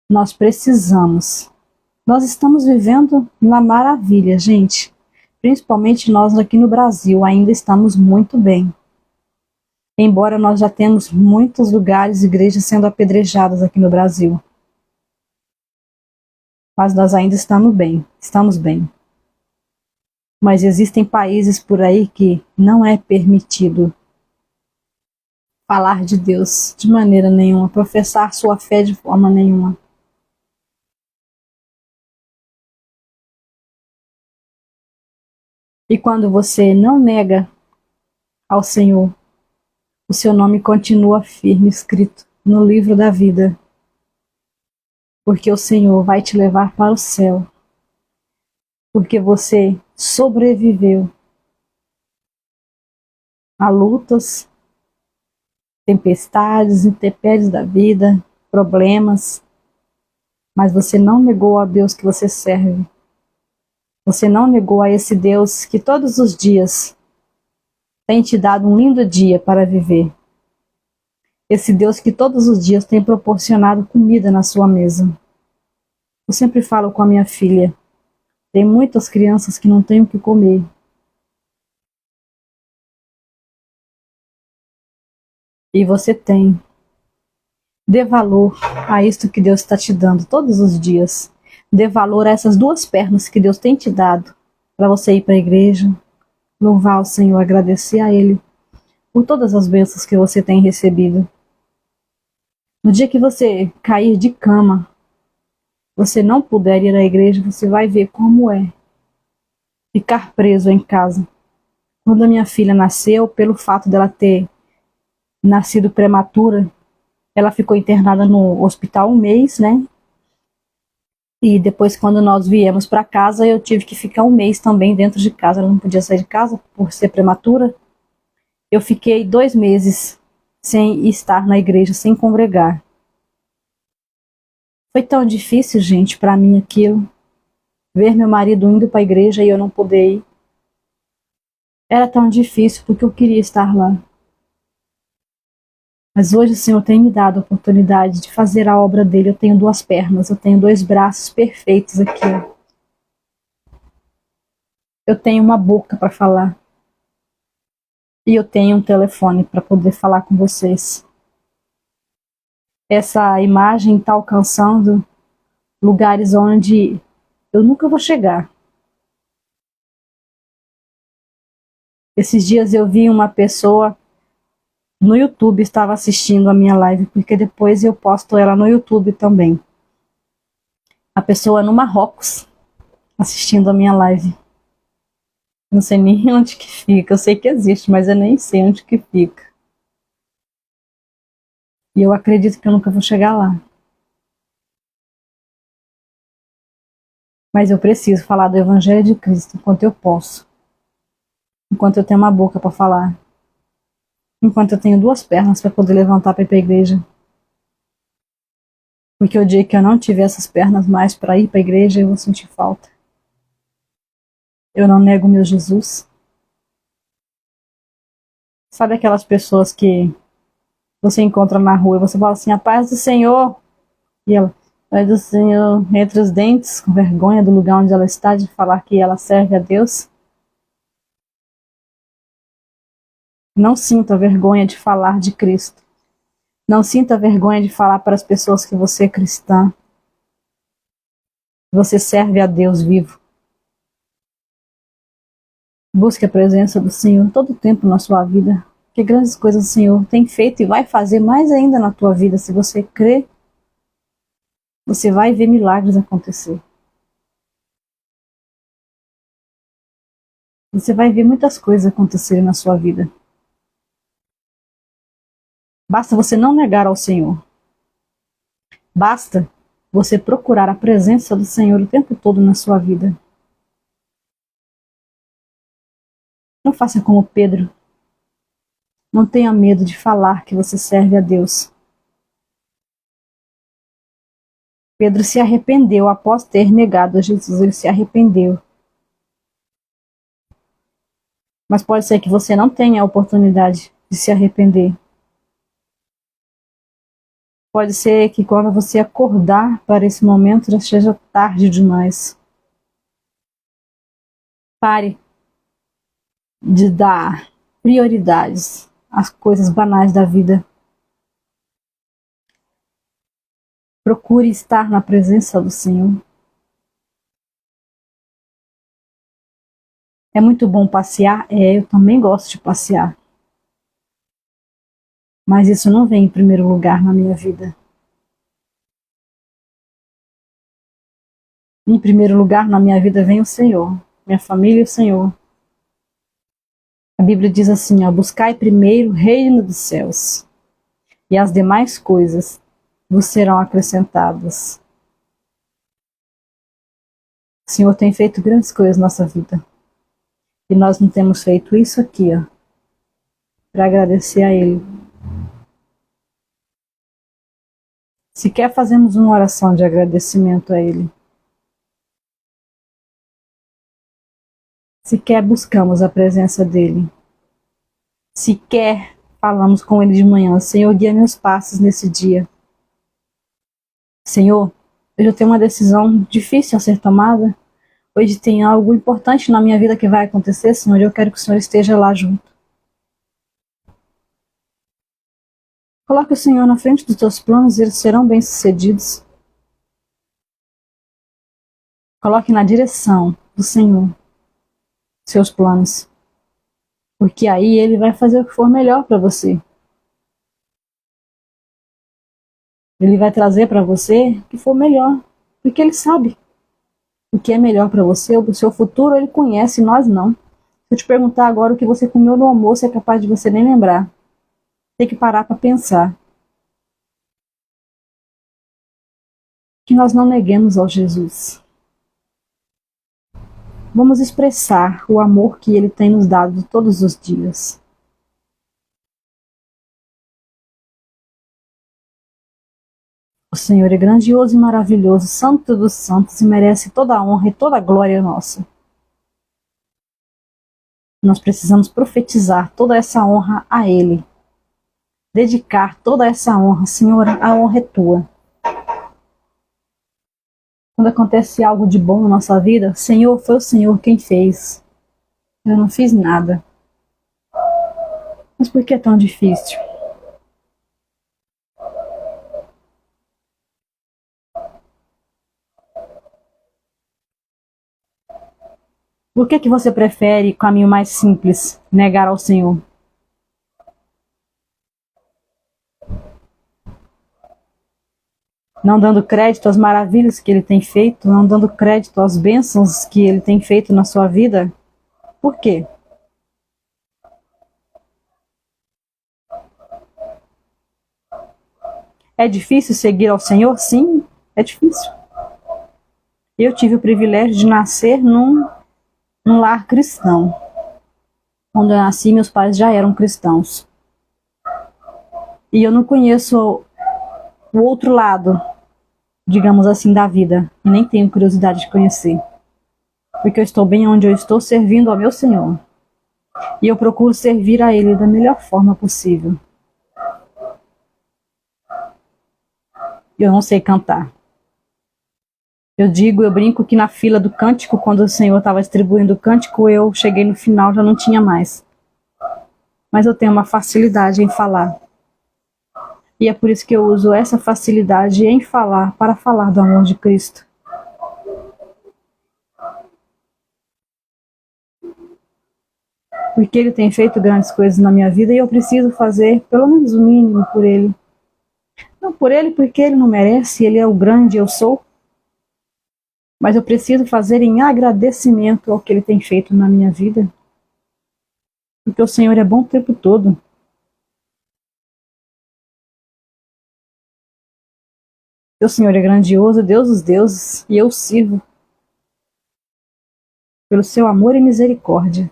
nós precisamos. Nós estamos vivendo na maravilha, gente. Principalmente nós aqui no Brasil ainda estamos muito bem. Embora nós já temos muitos lugares, igrejas sendo apedrejadas aqui no Brasil. Mas nós ainda estamos bem. Mas existem países por aí que não é permitido falar de Deus de maneira nenhuma, professar sua fé de forma nenhuma. E quando você não nega ao Senhor, o seu nome continua firme escrito no livro da vida. Porque o Senhor vai te levar para o céu. Porque você sobreviveu a lutas, tempestades, intempéries da vida, problemas, mas você não negou a Deus que você serve. Você não negou a esse Deus que todos os dias tem te dado um lindo dia para viver. Esse Deus que todos os dias tem proporcionado comida na sua mesa. Eu sempre falo com a minha filha, tem muitas crianças que não têm o que comer. E você tem. Dê valor a isto que Deus está te dando todos os dias. Dê valor a essas duas pernas que Deus tem te dado para você ir para a igreja, louvar o Senhor, agradecer a Ele por todas as bênçãos que você tem recebido. No dia que você cair de cama, você não puder ir à igreja, você vai ver como é ficar preso em casa. Quando a minha filha nasceu, pelo fato dela ter nascido prematura, ela ficou internada no hospital 1 mês, né? E depois, quando nós viemos para casa, eu tive que ficar 1 mês também dentro de casa. Ela não podia sair de casa por ser prematura. Eu fiquei 2 meses sem estar na igreja, sem congregar. Foi tão difícil, gente, para mim aquilo. Ver meu marido indo para a igreja e eu não poder ir. Era tão difícil porque eu queria estar lá. Mas hoje o Senhor tem me dado a oportunidade de fazer a obra dele. Eu tenho 2 pernas, eu tenho 2 braços perfeitos aqui. Eu tenho uma boca para falar. E eu tenho um telefone para poder falar com vocês. Essa imagem está alcançando lugares onde eu nunca vou chegar. Esses dias eu vi uma pessoa no YouTube, estava assistindo a minha live, porque depois eu posto ela no YouTube também. A pessoa no Marrocos, assistindo a minha live. Não sei nem onde que fica, eu sei que existe, mas eu nem sei onde que fica. E eu acredito que eu nunca vou chegar lá. Mas eu preciso falar do Evangelho de Cristo enquanto eu posso. Enquanto eu tenho uma boca para falar. Enquanto eu tenho 2 pernas para poder levantar para ir para a igreja. Porque o dia que eu não tiver essas pernas mais para ir para a igreja, eu vou sentir falta. Eu não nego meu Jesus. Sabe aquelas pessoas que você encontra na rua e você fala assim, a paz do Senhor. E ela, a paz do Senhor, entre os dentes, com vergonha do lugar onde ela está, de falar que ela serve a Deus. Não sinta vergonha de falar de Cristo. Não sinta vergonha de falar para as pessoas que você é cristã. Você serve a Deus vivo. Busque a presença do Senhor todo o tempo na sua vida. Que grandes coisas o Senhor tem feito e vai fazer mais ainda na tua vida, se você crê. Você vai ver milagres acontecer. Você vai ver muitas coisas acontecerem na sua vida. Basta você não negar ao Senhor. Basta você procurar a presença do Senhor o tempo todo na sua vida. Não faça como Pedro. Não tenha medo de falar que você serve a Deus. Pedro se arrependeu após ter negado a Jesus. Ele se arrependeu. Mas pode ser que você não tenha a oportunidade de se arrepender. Pode ser que quando você acordar para esse momento já seja tarde demais. Pare de dar prioridades às coisas banais da vida. Procure estar na presença do Senhor. É muito bom passear? Eu também gosto de passear. Mas isso não vem em primeiro lugar na minha vida. Em primeiro lugar na minha vida vem o Senhor, minha família e o Senhor. A Bíblia diz assim, buscai primeiro o reino dos céus, e as demais coisas vos serão acrescentadas. O Senhor tem feito grandes coisas na nossa vida. E nós não temos feito isso aqui, para agradecer a Ele. Sequer fazemos uma oração de agradecimento a Ele. Sequer buscamos a presença dEle. Sequer falamos com Ele de manhã. Senhor, guia meus passos nesse dia. Senhor, hoje eu tenho uma decisão difícil a ser tomada. Hoje tem algo importante na minha vida que vai acontecer, Senhor, e eu quero que o Senhor esteja lá junto. Coloque o Senhor na frente dos teus planos e eles serão bem-sucedidos. Coloque na direção do Senhor seus planos. Porque aí Ele vai fazer o que for melhor para você. Ele vai trazer para você o que for melhor. Porque Ele sabe o que é melhor para você. O seu futuro Ele conhece, nós não. Se eu te perguntar agora o que você comeu no almoço, é capaz de você nem lembrar. Tem que parar para pensar. Que nós não neguemos ao Jesus. Vamos expressar o amor que Ele tem nos dado todos os dias. O Senhor é grandioso e maravilhoso, santo dos santos, e merece toda a honra e toda a glória nossa. Nós precisamos profetizar toda essa honra a Ele. Dedicar toda essa honra. Senhor, a honra é Tua. Quando acontece algo de bom na nossa vida, Senhor, foi o Senhor quem fez. Eu não fiz nada. Mas por que é tão difícil? Por que você prefere o caminho mais simples, negar ao Senhor? Não dando crédito às maravilhas que Ele tem feito, não dando crédito às bênçãos que Ele tem feito na sua vida? Por quê? É difícil seguir ao Senhor? Sim, é difícil. Eu tive o privilégio de nascer num lar cristão. Quando eu nasci, meus pais já eram cristãos. E eu não conheço o outro lado, digamos assim, da vida. E nem tenho curiosidade de conhecer. Porque eu estou bem onde eu estou, servindo ao meu Senhor. E eu procuro servir a Ele da melhor forma possível. Eu não sei cantar. Eu brinco que na fila do cântico, quando o Senhor estava distribuindo o cântico, eu cheguei no final, já não tinha mais. Mas eu tenho uma facilidade em falar. E é por isso que eu uso essa facilidade em falar, para falar do amor de Cristo. Porque Ele tem feito grandes coisas na minha vida e eu preciso fazer pelo menos o mínimo por Ele. Não por ele, porque ele não merece, ele é o grande, eu sou. Mas eu preciso fazer em agradecimento ao que ele tem feito na minha vida. Porque o Senhor é bom o tempo todo. O Senhor é grandioso, Deus dos deuses, e eu sirvo pelo seu amor e misericórdia.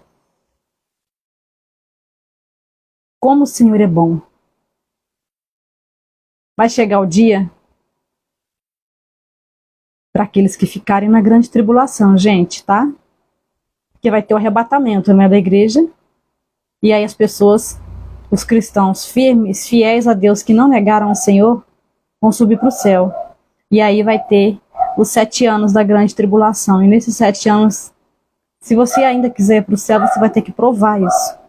Como o Senhor é bom. Vai chegar o dia para aqueles que ficarem na grande tribulação, gente, tá? Porque vai ter o arrebatamento, né, da igreja. E aí as pessoas, os cristãos firmes, fiéis a Deus, que não negaram ao Senhor, vão subir para o céu. E aí vai ter os 7 anos da grande tribulação. E nesses 7 anos, se você ainda quiser ir para o céu, você vai ter que provar isso.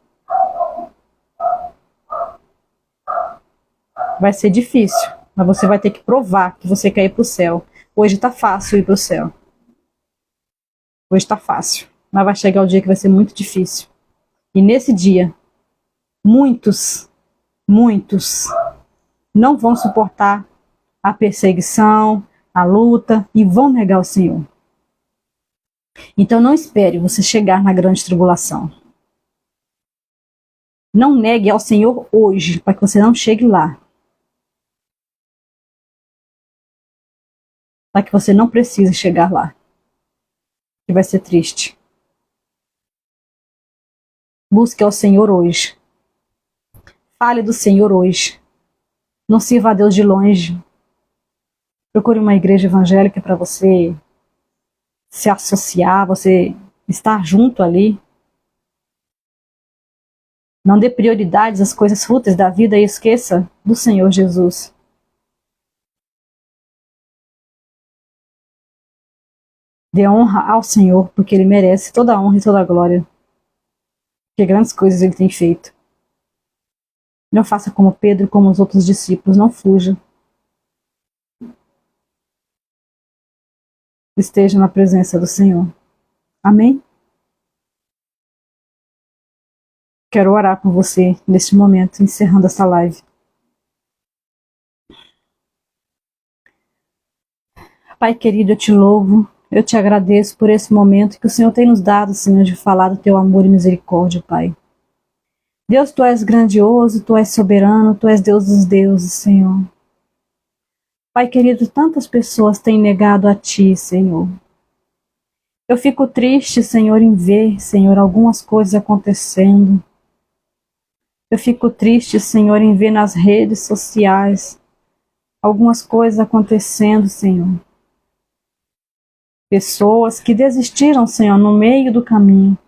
Vai ser difícil, mas você vai ter que provar que você quer ir para o céu. Hoje tá fácil ir para o céu. Hoje tá fácil, mas vai chegar o dia que vai ser muito difícil. E nesse dia, muitos não vão suportar a perseguição, a luta e vão negar o Senhor. Então não espere você chegar na grande tribulação. Não negue ao Senhor hoje, para que você não chegue lá. Para que você não precise chegar lá. Que vai ser triste. Busque ao Senhor hoje. Fale do Senhor hoje. Não sirva a Deus de longe. Procure uma igreja evangélica para você se associar, você estar junto ali. Não dê prioridades às coisas fúteis da vida e esqueça do Senhor Jesus. Dê honra ao Senhor, porque Ele merece toda a honra e toda a glória. Porque grandes coisas Ele tem feito. Não faça como Pedro, como os outros discípulos, não fuja. Esteja na presença do Senhor. Amém? Quero orar com você neste momento, encerrando essa live. Pai querido, eu te louvo, eu te agradeço por esse momento que o Senhor tem nos dado, Senhor, de falar do teu amor e misericórdia, Pai. Deus, tu és grandioso, tu és soberano, tu és Deus dos deuses, Senhor. Pai querido, tantas pessoas têm negado a ti, Senhor. Eu fico triste, Senhor, em ver, Senhor, algumas coisas acontecendo. Eu fico triste, Senhor, em ver nas redes sociais algumas coisas acontecendo, Senhor. Pessoas que desistiram, Senhor, no meio do caminho.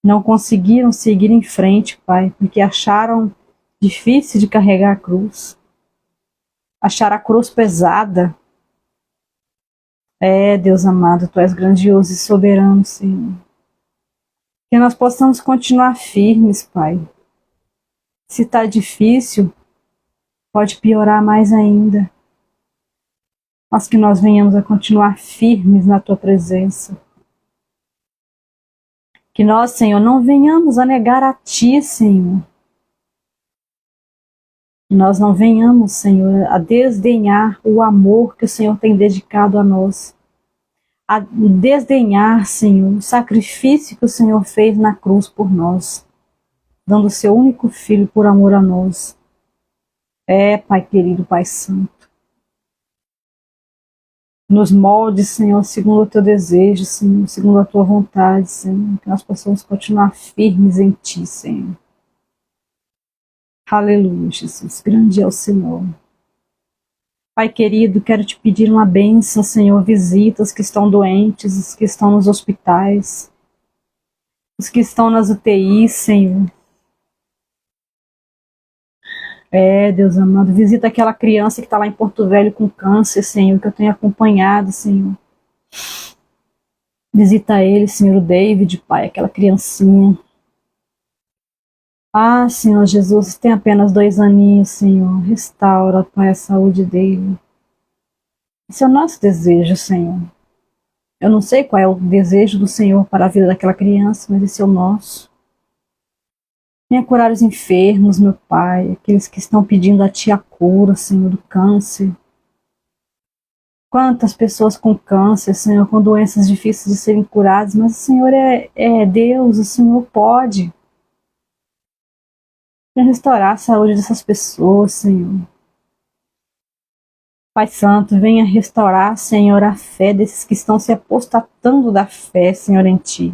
Não conseguiram seguir em frente, Pai, porque acharam difícil de carregar a cruz. Acharam a cruz pesada. Deus amado, tu és grandioso e soberano, Senhor. Que nós possamos continuar firmes, Pai. Se está difícil, pode piorar mais ainda. Mas que nós venhamos a continuar firmes na tua presença. Que nós, Senhor, não venhamos a negar a ti, Senhor. Que nós não venhamos, Senhor, a desdenhar o amor que o Senhor tem dedicado a nós. A desdenhar, Senhor, o sacrifício que o Senhor fez na cruz por nós, dando o seu único filho por amor a nós. Pai querido, Pai santo. Nos moldes, Senhor, segundo o teu desejo, Senhor, segundo a tua vontade, Senhor, que nós possamos continuar firmes em ti, Senhor. Aleluia, Jesus, grande é o Senhor. Pai querido, quero te pedir uma bênção, Senhor, visita os que estão doentes, os que estão nos hospitais, os que estão nas UTIs, Senhor. Deus amado, visita aquela criança que está lá em Porto Velho com câncer, Senhor, que eu tenho acompanhado, Senhor. Visita ele, Senhor, o David, Pai, aquela criancinha. Senhor Jesus, tem apenas 2 aninhos, Senhor. Restaura, Pai, a saúde dele. Esse é o nosso desejo, Senhor. Eu não sei qual é o desejo do Senhor para a vida daquela criança, mas esse é o nosso. Venha curar os enfermos, meu Pai, aqueles que estão pedindo a Ti a cura, Senhor, do câncer. Quantas pessoas com câncer, Senhor, com doenças difíceis de serem curadas, mas o Senhor é Deus, o Senhor pode. Venha restaurar a saúde dessas pessoas, Senhor. Pai Santo, venha restaurar, Senhor, a fé desses que estão se apostatando da fé, Senhor, em Ti.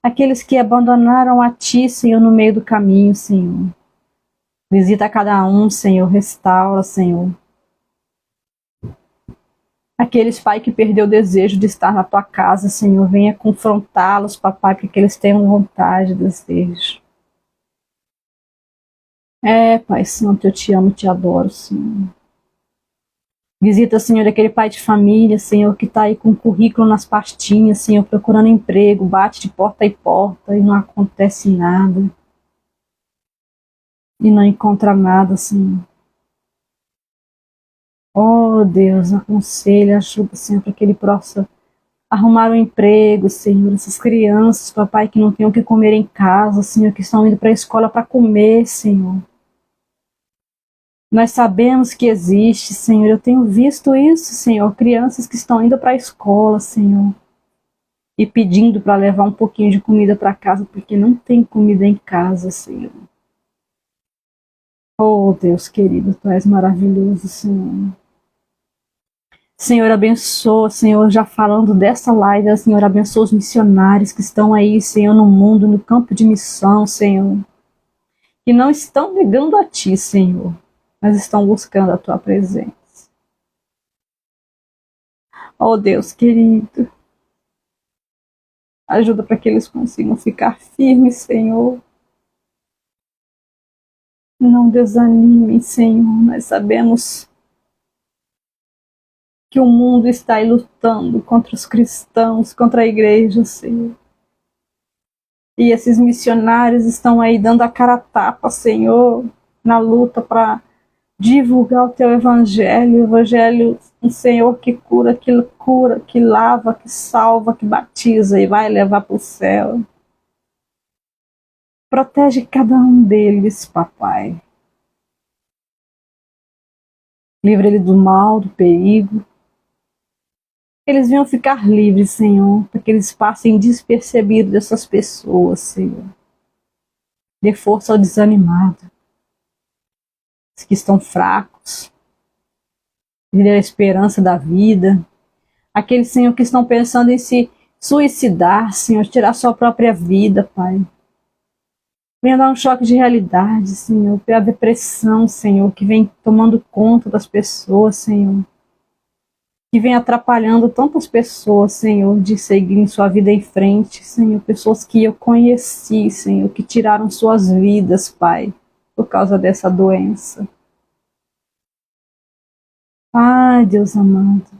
Aqueles que abandonaram a Ti, Senhor, no meio do caminho, Senhor. Visita cada um, Senhor, restaura, Senhor. Aqueles, Pai, que perdeu o desejo de estar na Tua casa, Senhor, venha confrontá-los, Papai, para que eles tenham vontade, desejo. Pai Santo, eu Te amo e Te adoro, Senhor. Visita, Senhor, aquele pai de família, Senhor, que está aí com currículo nas pastinhas, Senhor, procurando emprego, bate de porta em porta e não acontece nada. E não encontra nada, Senhor. Oh, Deus, aconselha, ajuda, Senhor, para que ele possa arrumar um emprego, Senhor. Essas crianças, Papai, que não têm o que comer em casa, Senhor, que estão indo para a escola para comer, Senhor. Nós sabemos que existe, Senhor. Eu tenho visto isso, Senhor. Crianças que estão indo para a escola, Senhor. E pedindo para levar um pouquinho de comida para casa, porque não tem comida em casa, Senhor. Oh, Deus querido, Tu és maravilhoso, Senhor. Senhor, abençoa, Senhor, já falando dessa live, Senhor, abençoa os missionários que estão aí, Senhor, no mundo, no campo de missão, Senhor. Que não estão ligando a Ti, Senhor, mas estão buscando a Tua presença. Oh, Deus querido, ajuda para que eles consigam ficar firmes, Senhor. Não desanimem, Senhor. Nós sabemos que o mundo está aí lutando contra os cristãos, contra a igreja, Senhor. E esses missionários estão aí dando a cara a tapa, Senhor, na luta para divulgar o Teu Evangelho, o Evangelho, um Senhor que cura, que lava, que salva, que batiza e vai levar para o céu. Protege cada um deles, Papai. Livra ele do mal, do perigo. Eles venham ficar livres, Senhor, para que eles passem despercebidos dessas pessoas, Senhor. Dê força ao desanimado, os que estão fracos. Dê a esperança da vida. Aqueles, Senhor, que estão pensando em se suicidar, Senhor, tirar sua própria vida, Pai. Venha dar um choque de realidade, Senhor, pela depressão, Senhor, que vem tomando conta das pessoas, Senhor. Que vem atrapalhando tantas pessoas, Senhor, de seguirem sua vida em frente, Senhor. Pessoas que eu conheci, Senhor, que tiraram suas vidas, Pai, por causa dessa doença. Ai, Deus amado.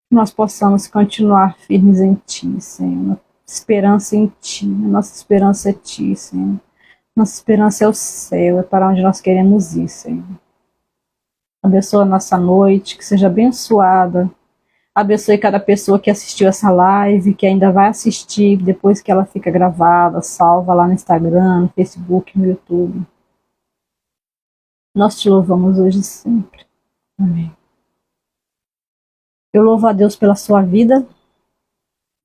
Que nós possamos continuar firmes em Ti, Senhor. Esperança em Ti. A nossa esperança é Ti, Senhor. Nossa esperança é o céu, é para onde nós queremos ir, Senhor. Abençoa a nossa noite, que seja abençoada. Abençoe cada pessoa que assistiu essa live, que ainda vai assistir depois que ela fica gravada, salva lá no Instagram, no Facebook, no YouTube. Nós Te louvamos hoje e sempre. Amém. Eu louvo a Deus pela sua vida,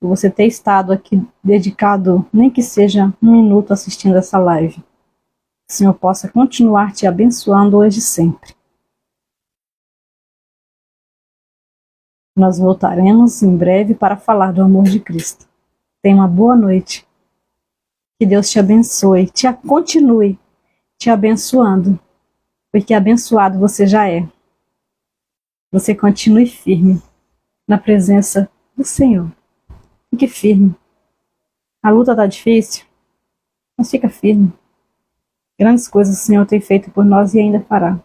por você ter estado aqui dedicado, nem que seja um minuto assistindo essa live. Que o Senhor possa continuar te abençoando hoje e sempre. Nós voltaremos em breve para falar do amor de Cristo. Tenha uma boa noite. Que Deus te abençoe, continue te abençoando, porque abençoado você já é. Você continue firme na presença do Senhor. Fique firme. A luta está difícil, mas fica firme. Grandes coisas o Senhor tem feito por nós e ainda fará.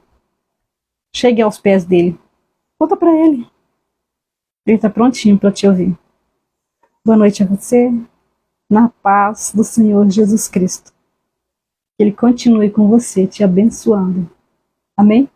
Chegue aos pés dele. Conta para ele. Ele está prontinho para te ouvir. Boa noite a você, na paz do Senhor Jesus Cristo. Que Ele continue com você, te abençoando. Amém?